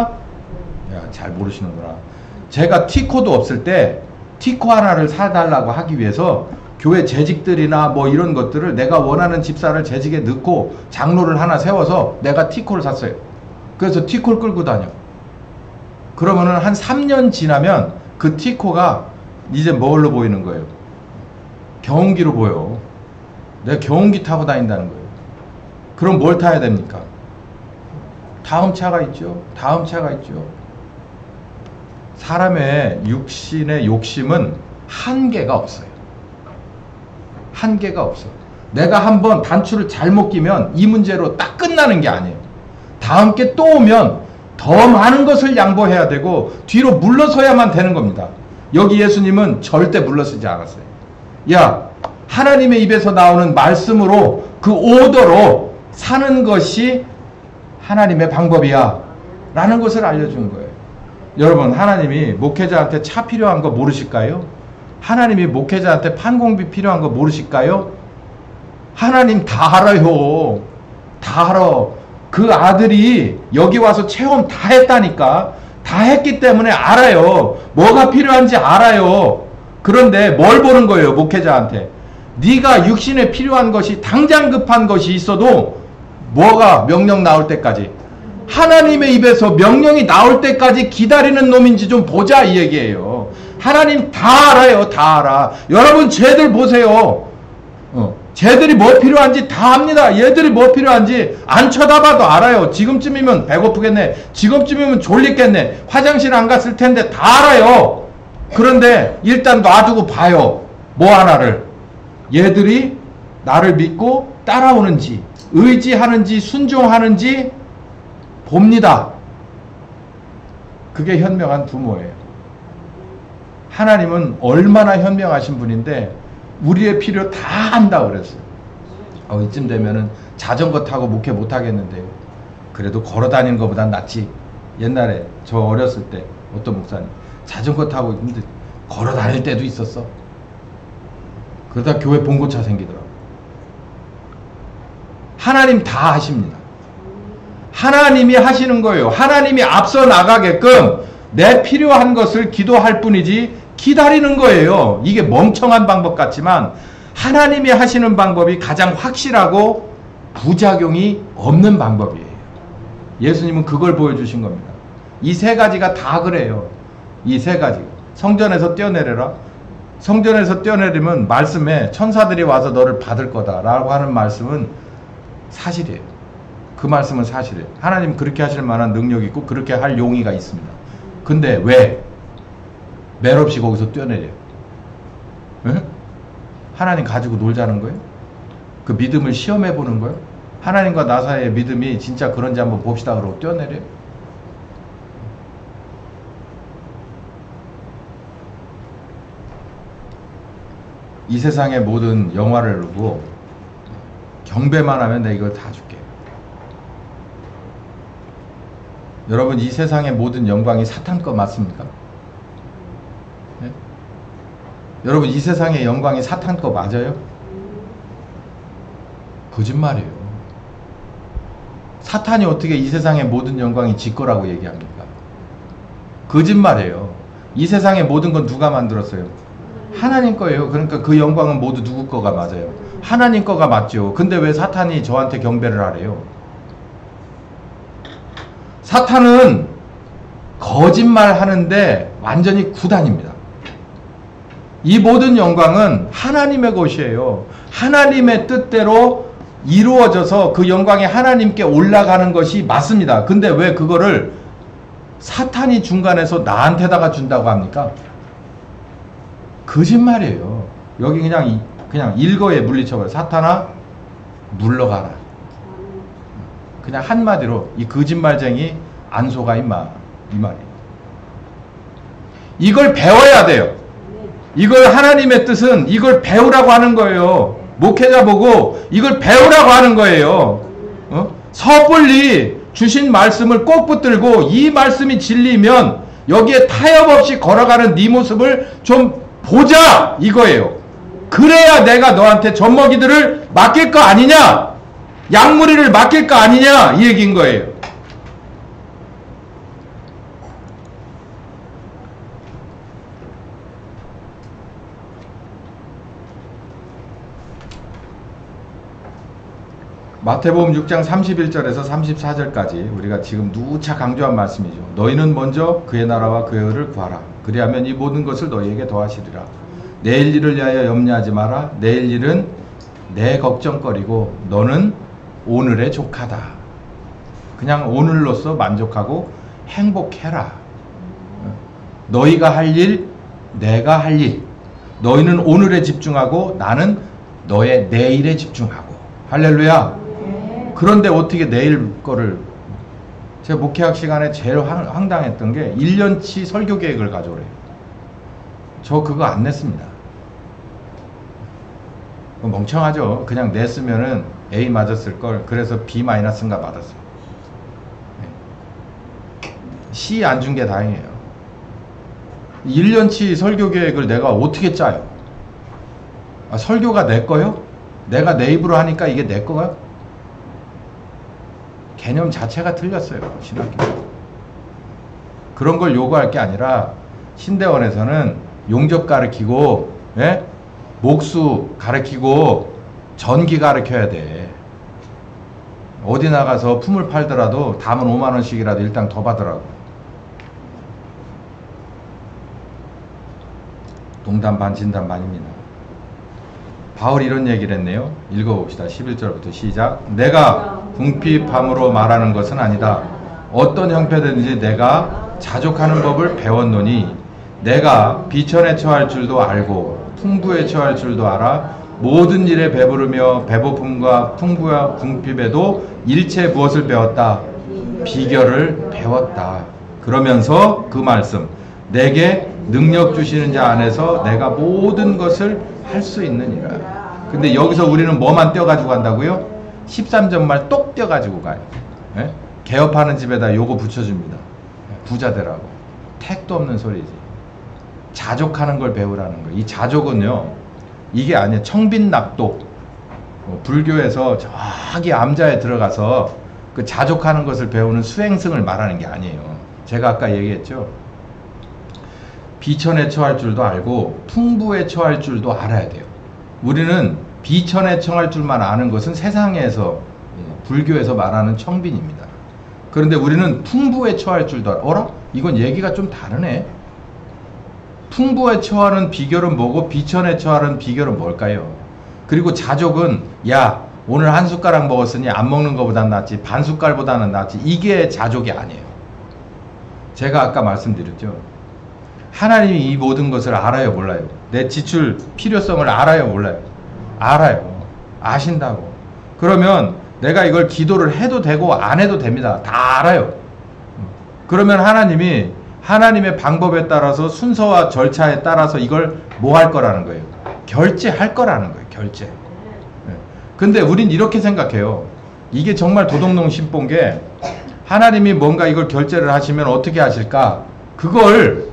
야, 잘 모르시는구나. 제가 티코도 없을 때 티코 하나를 사달라고 하기 위해서 교회 재직들이나 뭐 이런 것들을 내가 원하는 집사를 재직에 넣고 장로를 하나 세워서 내가 티코를 샀어요. 그래서 티코를 끌고 다녀. 그러면은 한 3년 지나면 그 티코가 이제 뭘로 보이는 거예요? 경운기로 보여. 내가 경운기 타고 다닌다는 거예요. 그럼 뭘 타야 됩니까? 다음 차가 있죠. 다음 차가 있죠. 사람의 육신의 욕심은 한계가 없어요. 한계가 없어. 내가 한번 단추를 잘못 끼면 이 문제로 딱 끝나는 게 아니에요. 다음 게 또 오면 더 많은 것을 양보해야 되고 뒤로 물러서야만 되는 겁니다. 여기 예수님은 절대 물러서지 않았어요. 야, 하나님의 입에서 나오는 말씀으로 그 오더로 사는 것이 하나님의 방법이야 라는 것을 알려준 거예요. 여러분, 하나님이 목회자한테 차 필요한 거 모르실까요? 하나님이 목회자한테 판공비 필요한 거 모르실까요? 하나님 다 알아요. 다 알아. 그 아들이 여기 와서 체험 다 했다니까. 다 했기 때문에 알아요. 뭐가 필요한지 알아요. 그런데 뭘 보는 거예요, 목회자한테? 네가 육신에 필요한 것이, 당장 급한 것이 있어도 뭐가 명령 나올 때까지, 하나님의 입에서 명령이 나올 때까지 기다리는 놈인지 좀 보자, 이 얘기예요. 하나님 다 알아요. 다 알아. 여러분, 쟤들 보세요. 쟤들이 뭐 필요한지 다 압니다. 얘들이 뭐 필요한지 안 쳐다봐도 알아요. 지금쯤이면 배고프겠네. 지금쯤이면 졸리겠네. 화장실 안 갔을 텐데 다 알아요. 그런데 일단 놔두고 봐요. 뭐 하나를. 얘들이 나를 믿고 따라오는지, 의지하는지, 순종하는지 봅니다. 그게 현명한 부모예요. 하나님은 얼마나 현명하신 분인데 우리의 필요 다 안다고 그랬어요. 이쯤 되면은 자전거 타고 목회 못 하겠는데요. 그래도 걸어 다니는 것보단 낫지. 옛날에 저 어렸을 때 어떤 목사님 자전거 타고 있는데 걸어 다닐 때도 있었어. 그러다 교회 봉고차 생기더라고. 하나님 다 하십니다. 하나님이 하시는 거예요. 하나님이 앞서 나가게끔 내 필요한 것을 기도할 뿐이지 기다리는 거예요. 이게 멍청한 방법 같지만 하나님이 하시는 방법이 가장 확실하고 부작용이 없는 방법이에요. 예수님은 그걸 보여주신 겁니다. 이 세 가지가 다 그래요. 이 세 가지. 성전에서 뛰어내려라. 성전에서 뛰어내리면 말씀에 천사들이 와서 너를 받을 거다라고 하는 말씀은 사실이에요. 그 말씀은 사실이에요. 하나님 그렇게 하실 만한 능력이 있고 그렇게 할 용의가 있습니다. 근데 왜 멜없이 거기서 뛰어내려요? 응? 하나님 가지고 놀자는 거예요? 그 믿음을 시험해 보는 거예요? 하나님과 나 사이의 믿음이 진짜 그런지 한번 봅시다 그러고 뛰어내려요? 이 세상의 모든 영화를 보고 경배만 하면 내가 이걸 다 줄게. 여러분, 이 세상의 모든 영광이 사탄 거 맞습니까? 네? 여러분, 이 세상의 영광이 사탄 거 맞아요? 거짓말이에요. 사탄이 어떻게 이 세상의 모든 영광이 지 거라고 얘기합니까? 거짓말이에요. 이 세상의 모든 건 누가 만들었어요? 하나님 거예요. 그러니까 그 영광은 모두 누구 거가 맞아요? 하나님 거가 맞죠. 근데 왜 사탄이 저한테 경배를 하래요? 사탄은 거짓말 하는데 완전히 구단입니다. 이 모든 영광은 하나님의 것이에요. 하나님의 뜻대로 이루어져서 그 영광이 하나님께 올라가는 것이 맞습니다. 근데 왜 그거를 사탄이 중간에서 나한테다가 준다고 합니까? 거짓말이에요. 여기 그냥 일거에 물리쳐봐요. 사탄아 물러가라. 그냥 한마디로 이 거짓말쟁이 안 속아 임마, 이 말이에요. 이걸 배워야 돼요. 이걸 하나님의 뜻은 이걸 배우라고 하는 거예요. 목회자 보고 이걸 배우라고 하는 거예요. 섣불리 주신 말씀을 꼭 붙들고 이 말씀이 진리면 여기에 타협 없이 걸어가는 네 모습을 좀 보자 이거예요. 그래야 내가 너한테 젖먹이들을 맡길 거 아니냐, 양무리를 맡길 거 아니냐 이 얘기인 거예요. 마태복음 6장 31절에서 34절까지 우리가 지금 누차 강조한 말씀이죠. 너희는 먼저 그의 나라와 그의 의를 구하라. 그리하면 이 모든 것을 너희에게 더하시리라. 내일 일을 위하여 염려하지 마라. 내일 일은 내 걱정거리고 너는 오늘의 족하다. 그냥 오늘로서 만족하고 행복해라. 너희가 할 일, 내가 할 일. 너희는 오늘에 집중하고 나는 너의 내일에 집중하고. 할렐루야. 그런데 어떻게 내일 거를, 제가 목회학 시간에 제일 황당했던 게 1년치 설교 계획을 가져오래요. 저 그거 안 냈습니다. 멍청하죠. 그냥 냈으면은 A 맞았을 걸. 그래서 B-인가 받았어요. C 안 준 게 다행이에요. 1년치 설교 계획을 내가 어떻게 짜요? 아, 설교가 내 거요? 내가 내 입으로 하니까 이게 내 거야? 개념 자체가 틀렸어요. 신학교. 그런 걸 요구할 게 아니라 신대원에서는 용접 가르치고, 예? 목수 가르치고 전기 가르쳐야 돼. 어디 나가서 품을 팔더라도 담은 5만원씩이라도 일단 더 받으라고. 농담 반 진담 반입니다. 바울이 이런 얘기를 했네요. 읽어봅시다. 11절부터 시작. 내가 궁핍함으로 말하는 것은 아니다. 어떤 형편이든지 내가 자족하는 법을 배웠노니 내가 비천에 처할 줄도 알고 풍부에 처할 줄도 알아. 모든 일에 배부르며 배고픔과 풍부와 궁핍에도 일체 무엇을 배웠다? 비결을 배웠다. 그러면서 그 말씀, 내게 능력 주시는 자 안에서 내가 모든 것을 할 수 있느니라. 근데 여기서 우리는 뭐만 떼어가지고 간다고요? 13절 말 똑 떼어가지고 가요. 예? 개업하는 집에다 요거 붙여줍니다. 부자 되라고. 택도 없는 소리지. 자족하는 걸 배우라는 거예요. 이 자족은요, 이게 아니에요. 청빈납독. 불교에서 저기 암자에 들어가서 그 자족하는 것을 배우는 수행승을 말하는 게 아니에요. 제가 아까 얘기했죠. 비천에 처할 줄도 알고 풍부에 처할 줄도 알아야 돼요. 우리는 비천에 청할 줄만 아는 것은 세상에서 불교에서 말하는 청빈입니다. 그런데 우리는 풍부에 처할 줄도 어라? 이건 얘기가 좀 다르네. 풍부에 처하는 비결은 뭐고 비천에 처하는 비결은 뭘까요? 그리고 자족은 야 오늘 한 숟가락 먹었으니 안 먹는 것보단 낫지 반 숟갈보다는 낫지 이게 자족이 아니에요. 제가 아까 말씀드렸죠. 하나님이 이 모든 것을 알아요 몰라요? 내 지출 필요성을 알아요 몰라요? 알아요. 아신다고. 그러면 내가 이걸 기도를 해도 되고 안 해도 됩니다. 다 알아요. 그러면 하나님이 하나님의 방법에 따라서 순서와 절차에 따라서 이걸 뭐 할 거라는 거예요? 결제할 거라는 거예요. 결제. 근데 우린 이렇게 생각해요. 이게 정말 도덕농 신본 게 하나님이 뭔가 이걸 결제를 하시면 어떻게 하실까? 그걸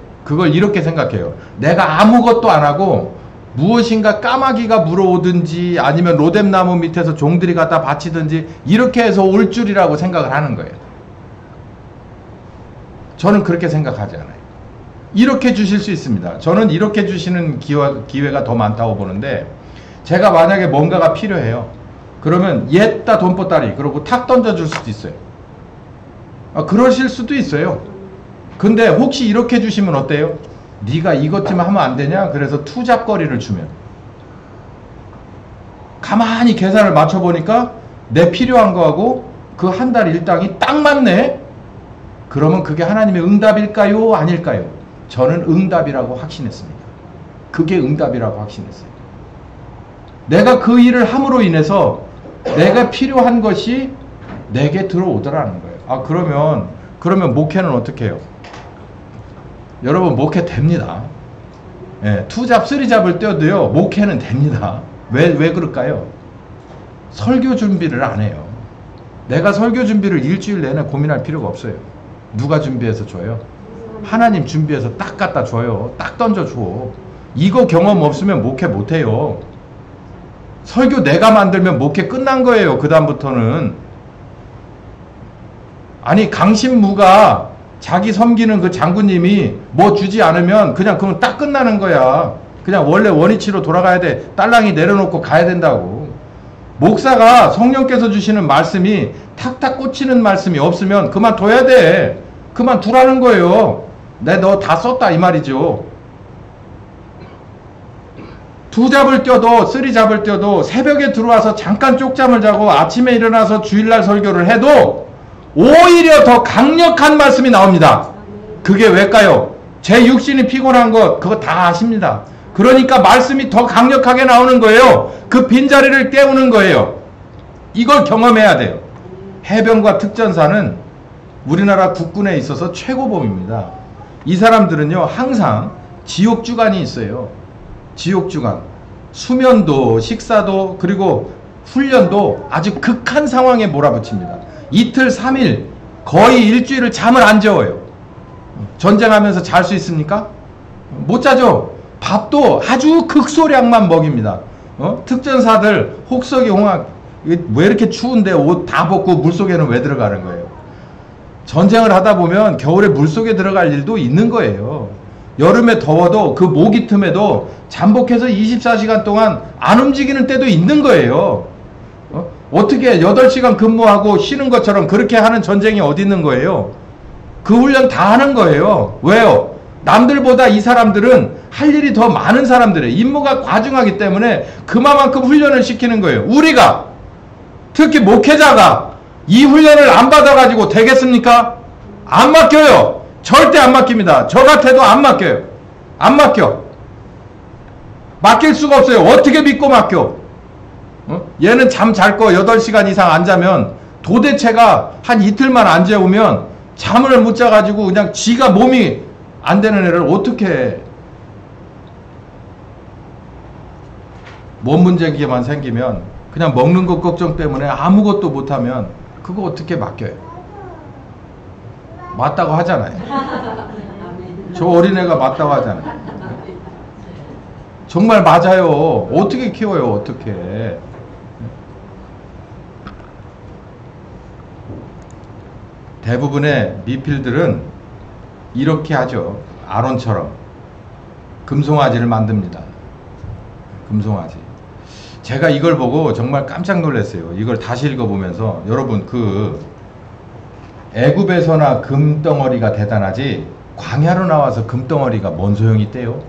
이렇게 생각해요. 내가 아무것도 안 하고 무엇인가 까마귀가 물어오든지 아니면 로뎀나무 밑에서 종들이 갖다 바치든지 이렇게 해서 올 줄이라고 생각을 하는 거예요. 저는 그렇게 생각하지 않아요. 이렇게 주실 수 있습니다. 저는 이렇게 주시는 기회가 더 많다고 보는데 제가 만약에 뭔가가 필요해요. 그러면 옛다 돈보따리 그러고 탁 던져줄 수도 있어요. 그러실 수도 있어요. 근데 혹시 이렇게 주시면 어때요? 네가 이것 좀 하면 안 되냐? 그래서 투잡거리를 주면 가만히 계산을 맞춰보니까 내 필요한 거하고 그 한 달 일당이 딱 맞네? 그러면 그게 하나님의 응답일까요? 아닐까요? 저는 응답이라고 확신했습니다. 그게 응답이라고 확신했어요. 내가 그 일을 함으로 인해서 내가 필요한 것이 내게 들어오더라는 거예요. 그러면 목회는 어떻게 해요? 여러분 목회 됩니다. 예, 투잡, 쓰리잡을 떼어도요 목회는 됩니다. 왜 그럴까요? 설교 준비를 안 해요. 내가 설교 준비를 일주일 내내 고민할 필요가 없어요. 누가 준비해서 줘요? 하나님 준비해서 딱 갖다 줘요. 딱 던져줘. 이거 경험 없으면 목회 못해요. 설교 내가 만들면 목회 끝난 거예요. 그 다음부터는. 아니 강신무가 자기 섬기는 그 장군님이 뭐 주지 않으면 그냥 그건 딱 끝나는 거야. 그냥 원래 원위치로 돌아가야 돼. 딸랑이 내려놓고 가야 된다고. 목사가 성령께서 주시는 말씀이 탁탁 꽂히는 말씀이 없으면 그만둬야 돼. 그만두라는 거예요. 너 다 썼다 이 말이죠. 투잡을 뛰어도 쓰리잡을 뛰어도 새벽에 들어와서 잠깐 쪽잠을 자고 아침에 일어나서 주일날 설교를 해도 오히려 더 강력한 말씀이 나옵니다. 그게 왜일까요? 제 육신이 피곤한 것 그거 다 아십니다. 그러니까 말씀이 더 강력하게 나오는 거예요. 그 빈자리를 깨우는 거예요. 이걸 경험해야 돼요. 해병과 특전사는 우리나라 국군에 있어서 최고범입니다. 이 사람들은요 항상 지옥주간이 있어요. 지옥주간. 수면도 식사도 그리고 훈련도 아주 극한 상황에 몰아붙입니다. 이틀 3일 거의 일주일을 잠을 안 재워요. 전쟁하면서 잘 수 있습니까? 못 자죠. 밥도 아주 극소량만 먹입니다. 특전사들 혹석이 홍학 왜 이렇게 추운데 옷 다 벗고 물속에는 왜 들어가는 거예요? 전쟁을 하다 보면 겨울에 물속에 들어갈 일도 있는 거예요. 여름에 더워도 그 모기 틈에도 잠복해서 24시간 동안 안 움직이는 때도 있는 거예요. 어떻게 8시간 근무하고 쉬는 것처럼 그렇게 하는 전쟁이 어디 있는 거예요? 그 훈련 다 하는 거예요. 왜요? 남들보다 이 사람들은 할 일이 더 많은 사람들이에요. 임무가 과중하기 때문에 그만큼 훈련을 시키는 거예요. 우리가 특히 목회자가 이 훈련을 안 받아가지고 되겠습니까? 안 맡겨요. 절대 안 맡깁니다. 저 같아도 안 맡겨요. 안 맡겨. 맡길 수가 없어요. 어떻게 믿고 맡겨? 얘는 잠 잘 거 8시간 이상 안 자면 도대체가 한 이틀만 안 재우면 잠을 못 자가지고 그냥 지가 몸이 안 되는 애를 어떻게 해? 몸 문제만 생기면 그냥 먹는 것 걱정 때문에 아무것도 못하면 그거 어떻게 맡겨요? 맞다고 하잖아요. 저 어린애가 맞다고 하잖아요. 정말 맞아요. 어떻게 키워요? 어떻게? 대부분의 미필들은 이렇게 하죠. 아론처럼 금송아지를 만듭니다. 금송아지. 제가 이걸 보고 정말 깜짝 놀랐어요. 이걸 다시 읽어보면서 여러분 애굽에서나 금덩어리가 대단하지 광야로 나와서 금덩어리가 뭔 소용이 있대요?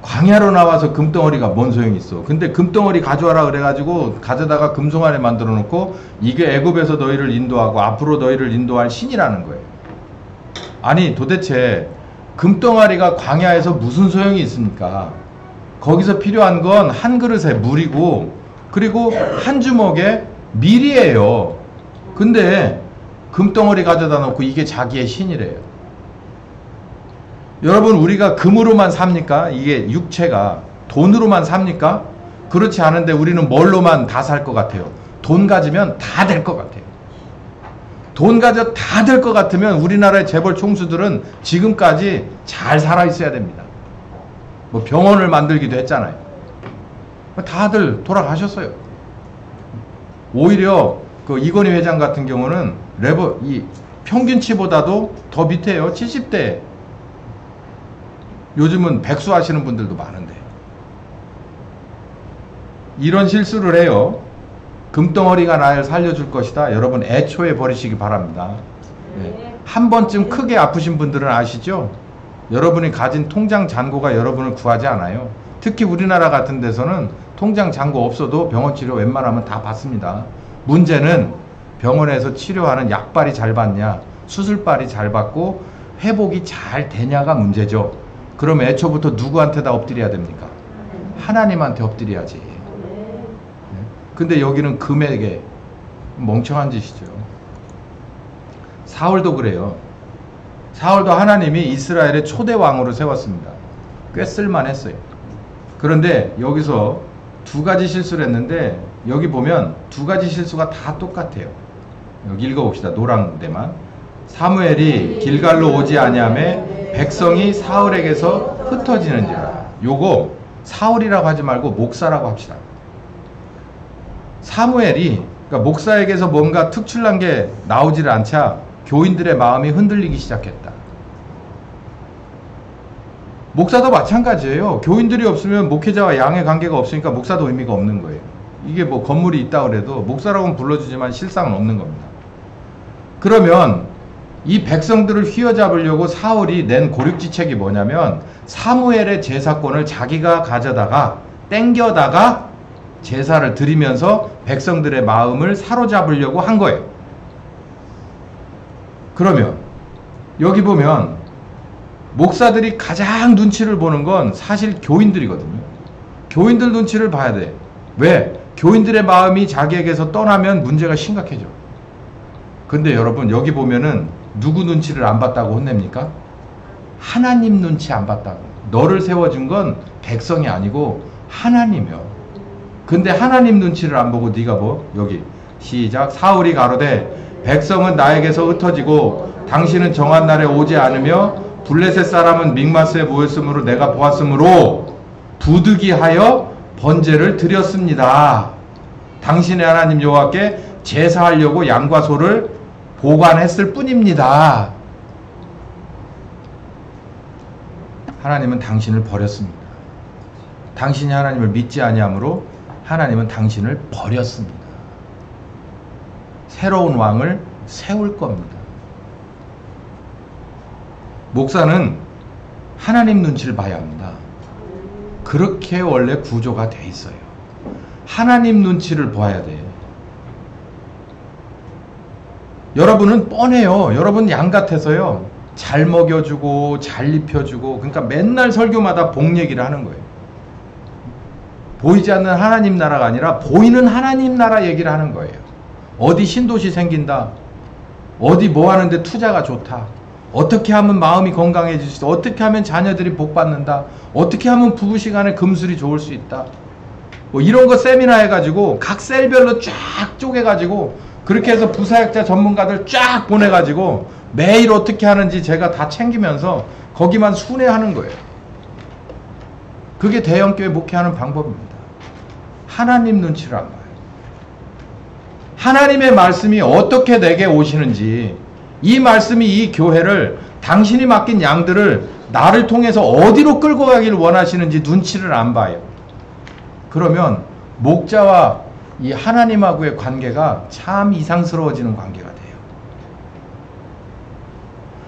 광야로 나와서 금덩어리가 뭔 소용이 있어. 근데 금덩어리 가져와라 그래가지고 가져다가 금송아리 만들어 놓고 이게 애굽에서 너희를 인도하고 앞으로 너희를 인도할 신이라는 거예요. 아니 도대체 금덩어리가 광야에서 무슨 소용이 있습니까? 거기서 필요한 건 한 그릇에 물이고 그리고 한 주먹에 밀이에요. 근데 금덩어리 가져다 놓고 이게 자기의 신이래요. 여러분 우리가 금으로만 삽니까? 이게 육체가 돈으로만 삽니까? 그렇지 않은데 우리는 뭘로만 다 살 것 같아요? 돈 가지면 다 될 것 같아요. 돈 가져 다 될 것 같으면 우리나라의 재벌 총수들은 지금까지 잘 살아 있어야 됩니다. 뭐 병원을 만들기도 했잖아요. 다들 돌아가셨어요. 오히려 그 이건희 회장 같은 경우는 이 평균치보다도 더 밑에요. 70대. 요즘은 백수 하시는 분들도 많은데 이런 실수를 해요. 금덩어리가 나를 살려줄 것이다. 여러분 애초에 버리시기 바랍니다. 네. 한 번쯤 크게 아프신 분들은 아시죠? 여러분이 가진 통장 잔고가 여러분을 구하지 않아요. 특히 우리나라 같은 데서는 통장 잔고 없어도 병원 치료 웬만하면 다 받습니다. 문제는 병원에서 치료하는 약발이 잘 받냐 수술발이 잘 받고 회복이 잘 되냐가 문제죠. 그럼 애초부터 누구한테다 엎드려야 됩니까? 하나님한테 엎드려야지. 근데 여기는 금에게 멍청한 짓이죠. 사울도 그래요. 사울도 하나님이 이스라엘의 초대 왕으로 세웠습니다. 꽤 쓸만했어요. 그런데 여기서 두 가지 실수를 했는데 여기 보면 두 가지 실수가 다 똑같아요. 여기 읽어봅시다. 노란 데만. 사무엘이 길갈로 오지 아니하매 백성이 사울에게서 흩어지는지라. 요거 사울이라고 하지 말고 목사라고 합시다. 사무엘이 그러니까 목사에게서 뭔가 특출난 게 나오질 않자 교인들의 마음이 흔들리기 시작했다. 목사도 마찬가지예요. 교인들이 없으면 목회자와 양의 관계가 없으니까 목사도 의미가 없는 거예요. 이게 뭐 건물이 있다 그래도 목사라고는 불러주지만 실상은 없는 겁니다. 그러면 이 백성들을 휘어잡으려고 사울이 낸 고륙지책이 뭐냐면 사무엘의 제사권을 자기가 가져다가 땡겨다가 제사를 드리면서 백성들의 마음을 사로잡으려고 한 거예요. 그러면 여기 보면 목사들이 가장 눈치를 보는 건 사실 교인들이거든요. 교인들 눈치를 봐야 돼. 왜? 교인들의 마음이 자기에게서 떠나면 문제가 심각해져. 근데 여러분 여기 보면은 누구 눈치를 안 봤다고 혼냅니까? 하나님 눈치 안 봤다고. 너를 세워준 건 백성이 아니고 하나님이요. 근데 하나님 눈치를 안 보고 네가 뭐? 여기 시작. 사울이 가로되 백성은 나에게서 흩어지고 당신은 정한 날에 오지 않으며 블레셋 사람은 믹마스에 모였으므로 내가 보았으므로 부득이하여 번제를 드렸습니다. 당신의 하나님 여호와께 제사하려고 양과 소를 보관했을 뿐입니다. 하나님은 당신을 버렸습니다. 당신이 하나님을 믿지 아니하므로 하나님은 당신을 버렸습니다. 새로운 왕을 세울 겁니다. 목사는 하나님 눈치를 봐야 합니다. 그렇게 원래 구조가 돼 있어요. 하나님 눈치를 봐야 돼. 여러분은 뻔해요. 여러분 양 같아서요. 잘 먹여주고 잘 입혀주고 그러니까 맨날 설교마다 복 얘기를 하는 거예요. 보이지 않는 하나님 나라가 아니라 보이는 하나님 나라 얘기를 하는 거예요. 어디 신도시 생긴다. 어디 뭐 하는데 투자가 좋다. 어떻게 하면 마음이 건강해질 수 있다. 어떻게 하면 자녀들이 복 받는다. 어떻게 하면 부부 시간에 금술이 좋을 수 있다. 뭐 이런 거 세미나 해가지고 각 셀별로 쫙 쪼개가지고 그렇게 해서 부사역자 전문가들 쫙 보내가지고 매일 어떻게 하는지 제가 다 챙기면서 거기만 순회하는 거예요. 그게 대형교회 목회하는 방법입니다. 하나님 눈치를 안 봐요. 하나님의 말씀이 어떻게 내게 오시는지 이 말씀이 이 교회를 당신이 맡긴 양들을 나를 통해서 어디로 끌고 가기를 원하시는지 눈치를 안 봐요. 그러면 목자와 이 하나님하고의 관계가 참 이상스러워지는 관계가 돼요.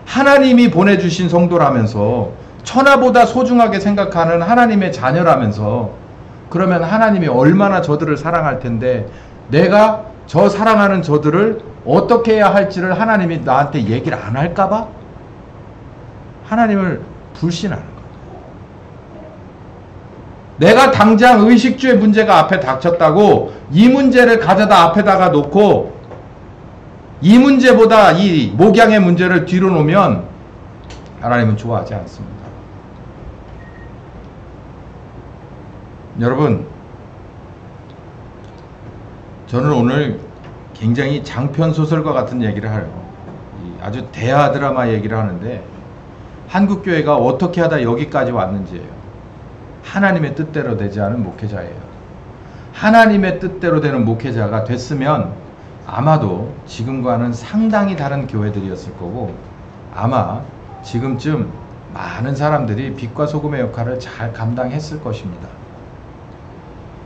하나님이 보내주신 성도라면서 천하보다 소중하게 생각하는 하나님의 자녀라면서 그러면 하나님이 얼마나 저들을 사랑할 텐데 내가 저 사랑하는 저들을 어떻게 해야 할지를 하나님이 나한테 얘기를 안 할까봐 하나님을 불신하는 거예요. 내가 당장 의식주의 문제가 앞에 닥쳤다고 이 문제를 가져다 앞에다가 놓고 이 문제보다 이 목양의 문제를 뒤로 놓으면 하나님은 좋아하지 않습니다. 여러분, 저는 오늘 굉장히 장편 소설과 같은 얘기를 해요. 아주 대하 드라마 얘기를 하는데 한국교회가 어떻게 하다 여기까지 왔는지예요. 하나님의 뜻대로 되지 않은 목회자예요. 하나님의 뜻대로 되는 목회자가 됐으면 아마도 지금과는 상당히 다른 교회들이었을 거고 아마 지금쯤 많은 사람들이 빛과 소금의 역할을 잘 감당했을 것입니다.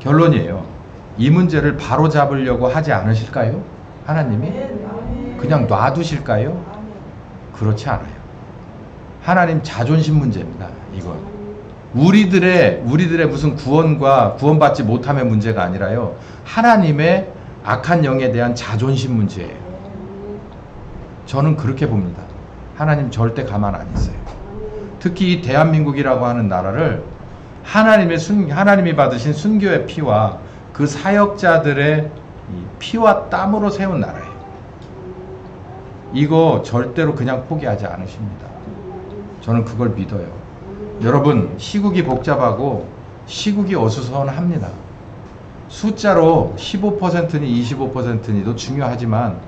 결론이에요. 이 문제를 바로잡으려고 하지 않으실까요? 하나님이? 그냥 놔두실까요? 그렇지 않아요. 하나님 자존심 문제입니다. 이건 우리들의 무슨 구원과 구원받지 못함의 문제가 아니라요. 하나님의 악한 영에 대한 자존심 문제예요. 저는 그렇게 봅니다. 하나님 절대 가만 안 있어요. 특히 이 대한민국이라고 하는 나라를 하나님이 받으신 순교의 피와 그 사역자들의 피와 땀으로 세운 나라예요. 이거 절대로 그냥 포기하지 않으십니다. 저는 그걸 믿어요. 여러분, 시국이 복잡하고 시국이 어수선합니다. 숫자로 15%니 25%니도 중요하지만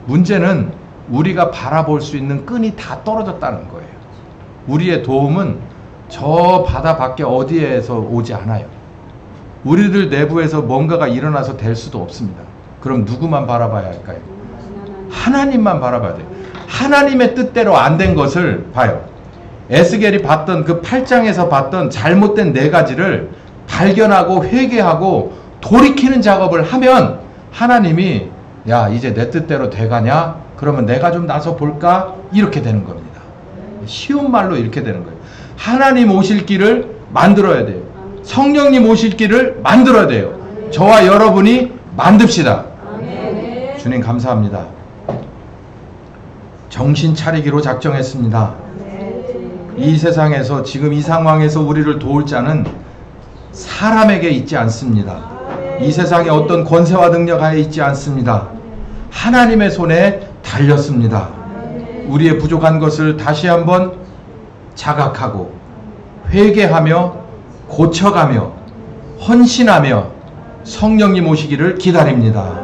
문제는 우리가 바라볼 수 있는 끈이 다 떨어졌다는 거예요. 우리의 도움은 저 바다 밖에 어디에서 오지 않아요. 우리들 내부에서 뭔가가 일어나서 될 수도 없습니다. 그럼 누구만 바라봐야 할까요? 하나님만 바라봐야 돼요. 하나님의 뜻대로 안 된 것을 봐요. 에스겔이 봤던 그 8장에서 봤던 잘못된 4가지를 발견하고 회개하고 돌이키는 작업을 하면 하나님이 야 이제 내 뜻대로 돼가냐? 그러면 내가 좀 나서 볼까? 이렇게 되는 겁니다. 쉬운 말로 이렇게 되는 거예요. 하나님 오실 길을 만들어야 돼요. 성령님 오실 길을 만들어야 돼요. 저와 여러분이 만듭시다. 주님 감사합니다. 정신 차리기로 작정했습니다. 이 세상에서 지금 이 상황에서 우리를 도울 자는 사람에게 있지 않습니다. 이 세상에 어떤 권세와 능력 하에 있지 않습니다. 하나님의 손에 달렸습니다. 우리의 부족한 것을 다시 한번 자각하고 회개하며 고쳐가며 헌신하며 성령님 오시기를 기다립니다.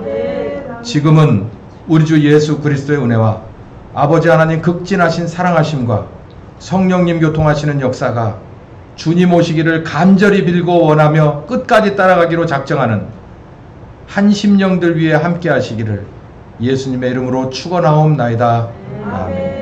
지금은 우리 주 예수 그리스도의 은혜와 아버지 하나님 극진하신 사랑하심과 성령님 교통하시는 역사가 주님 오시기를 간절히 빌고 원하며 끝까지 따라가기로 작정하는 한 심령들 위해 함께 하시기를 예수님의 이름으로 축원하옵나이다. 아멘.